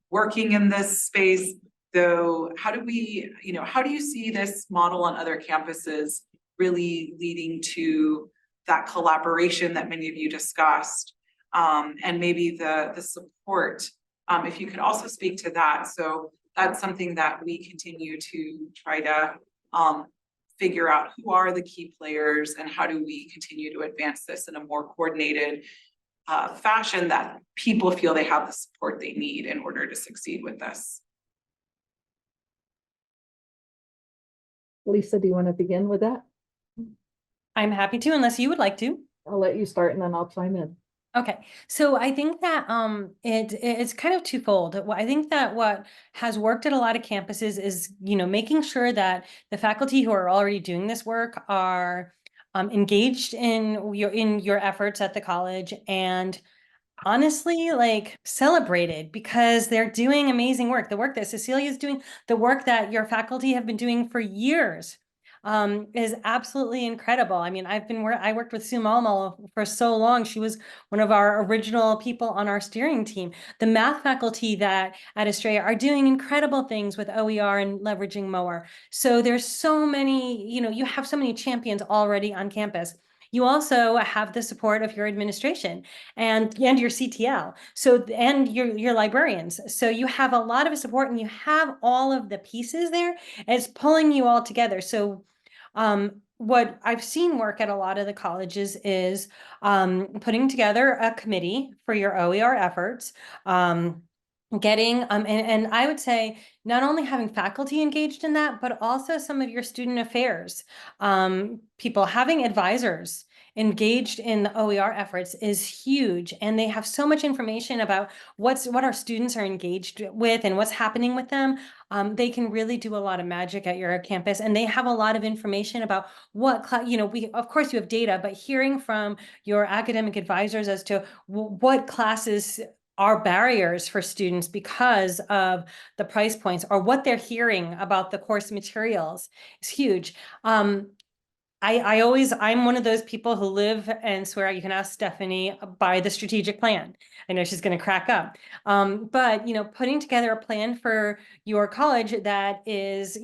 working in this space? So how do we, how do you see this model on other campuses really leading to that collaboration that many of you discussed? And maybe the support, if you could also speak to that. So that's something that we continue to try to figure out who are the key players and how do we continue to advance this in a more coordinated fashion that people feel they have the support they need in order to succeed with this. Lisa, do you want to begin with that? I'm happy to, unless you would like to. I'll let you start and then I'll chime in. Okay, so I think that it's kind of twofold. I think that what has worked at a lot of campuses is, making sure that the faculty who are already doing this work are engaged in your efforts at the college, and honestly, like, celebrated because they're doing amazing work. The work that Cecilia is doing, the work that your faculty have been doing for years, is absolutely incredible. I mean, I worked with Sue Malmal for so long. She was one of our original people on our steering team. The math faculty that at Estrella are doing incredible things with OER and leveraging MOER. So there's so many, you have so many champions already on campus. You also have the support of your administration and your CTL. So, and your librarians. So you have a lot of support and you have all of the pieces there. It's pulling you all together. So what I've seen work at a lot of the colleges is putting together a committee for your OER efforts, getting and I would say not only having faculty engaged in that, but also some of your student affairs people, having advisors engaged in the OER efforts is huge, and they have so much information about what our students are engaged with and what's happening with them. They can really do a lot of magic at your campus, and they have a lot of information about what we, of course you have data, but hearing from your academic advisors as to what classes are barriers for students because of the price points or what they're hearing about the course materials is huge. I'm one of those people who live and swear, you can ask Stephanie, by the strategic plan. I know she's going to crack up. But, putting together a plan for your college that is,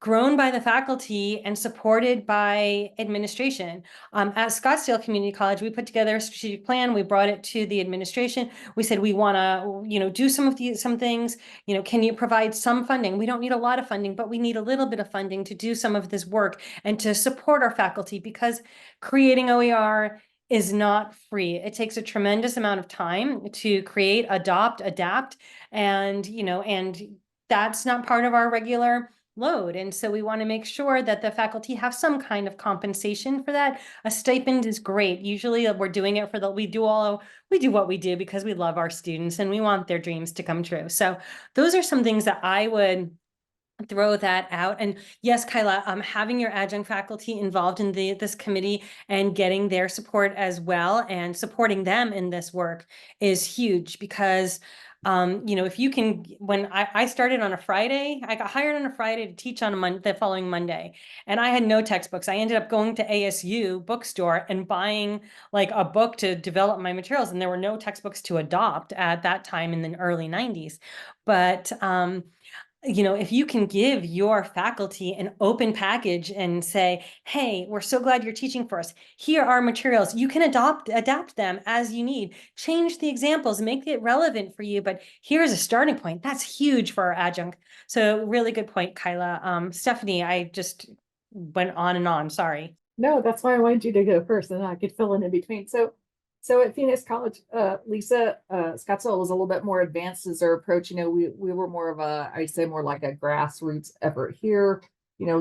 grown by the faculty and supported by administration. At Scottsdale Community College, we put together a strategic plan. We brought it to the administration. We said, we want to, do some things, can you provide some funding? We don't need a lot of funding, but we need a little bit of funding to do some of this work and to support our faculty, because creating OER is not free. It takes a tremendous amount of time to create, adopt, adapt, and that's not part of our regular load. And so we want to make sure that the faculty have some kind of compensation for that. A stipend is great. Usually we're doing it we do what we do because we love our students and we want their dreams to come true. So those are some things that I would throw that out. And yes, Kyla, having your adjunct faculty involved in this committee and getting their support as well and supporting them in this work is huge, because if you can, when I started on a Friday, I got hired on a Friday to teach on the following Monday, and I had no textbooks. I ended up going to ASU bookstore and buying like a book to develop my materials, and there were no textbooks to adopt at that time in the early 90s. But if you can give your faculty an open package and say, hey, we're so glad you're teaching for us. Here are materials. You can adapt them as you need. Change the examples, make it relevant for you. But here's a starting point. That's huge for our adjunct. So really good point, Kyla. Stephanie, I just went on and on. Sorry. No, that's why I wanted you to go first and I could fill in between. So at Phoenix College, Lisa, Scottsdale was a little bit more advanced as their approach. We were more of I'd say more like a grassroots effort here.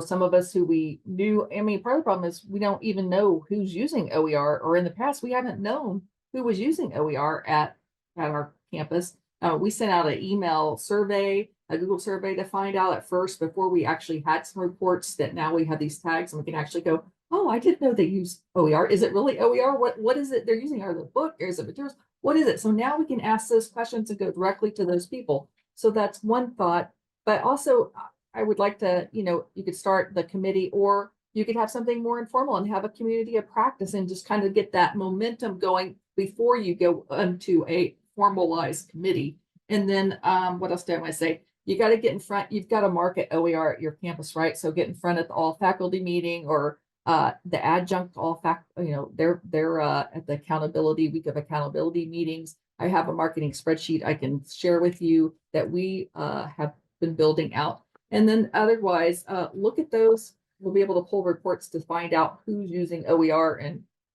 Some of us who we knew, part of the problem is we don't even know who's using OER, or in the past, we haven't known who was using OER at our campus. We sent out an email survey a Google survey to find out at first before we actually had some reports that now we have these tags and we can actually go, oh, I didn't know they use OER. Is it really OER? What is it they're using? Are the book? Is it materials? What is it? So now we can ask those questions and go directly to those people. So that's one thought. But also, I would like to, you could start the committee, or you could have something more informal and have a community of practice and just kind of get that momentum going before you go into a formalized committee. And then what else do I want to say? You got to get in front, you've got to market OER at your campus, right? So get in front at the all faculty meeting, or the adjunct all they're at the accountability week of accountability meetings. I have a marketing spreadsheet I can share with you that we have been building out. And then otherwise, look at those. We'll be able to pull reports to find out who's using OER,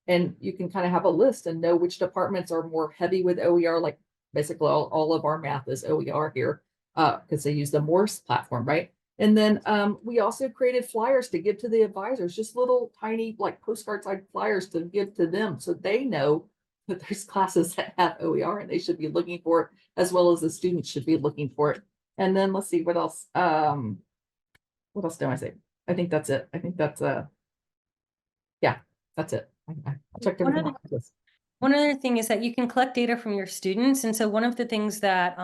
and you can kind of have a list and know which departments are more heavy with OER. Like basically all of our math is OER here because they use the Morse platform, right? And then we also created flyers to give to the advisors, just little tiny like postcard type flyers to give to them so they know that there's classes that have OER and they should be looking for it, as well as the students should be looking for it. And then let's see what else. What else do I say? I think that's it. I think that's yeah, that's it. I checked everything off the list. One other thing is that you can collect data from your students. And so one of the things that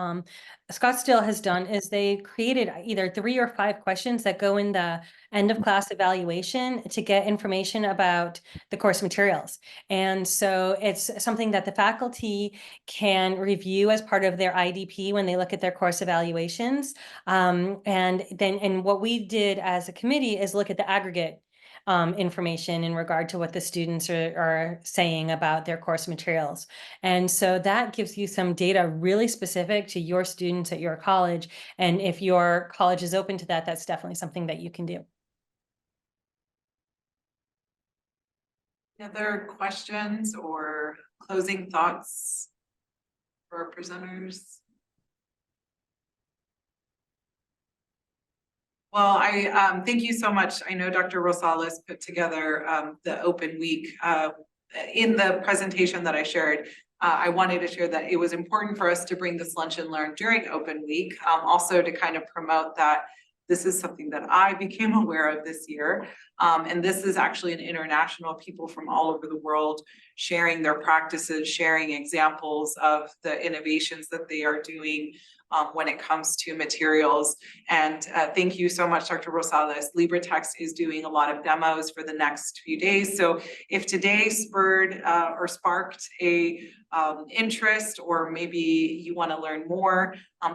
Scottsdale has done is they created either 3 or 5 questions that go in the end of class evaluation to get information about the course materials. And so it's something that the faculty can review as part of their IDP when they look at their course evaluations. And what we did as a committee is look at the aggregate information in regard to what the students are saying about their course materials. And so that gives you some data really specific to your students at your college. And if your college is open to that, that's definitely something that you can do. Other questions or closing thoughts for our presenters? Well, I thank you so much. I know Dr. Rosales put together the open week. In the presentation that I shared, I wanted to share that it was important for us to bring this lunch and learn during open week, also to kind of promote that this is something that I became aware of this year. And this is actually an international, people from all over the world sharing their practices, sharing examples of the innovations that they are doing when it comes to materials. And thank you so much, Dr. Rosales. LibreText is doing a lot of demos for the next few days. So if today spurred or sparked a interest, or maybe you want to learn more,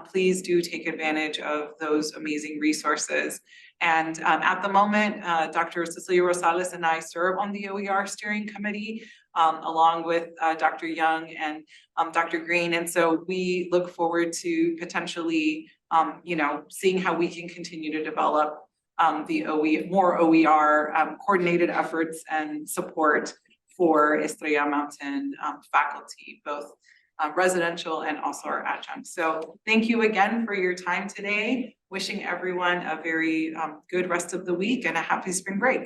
please do take advantage of those amazing resources. And at the moment, Dr. Cecilia Rosales and I serve on the OER steering committee, along with Dr. Young and Dr. Green. And so we look forward to potentially, seeing how we can continue to develop more OER coordinated efforts and support for Estrella Mountain faculty, both residential and also our adjuncts. So thank you again for your time today. Wishing everyone a very good rest of the week and a happy spring break.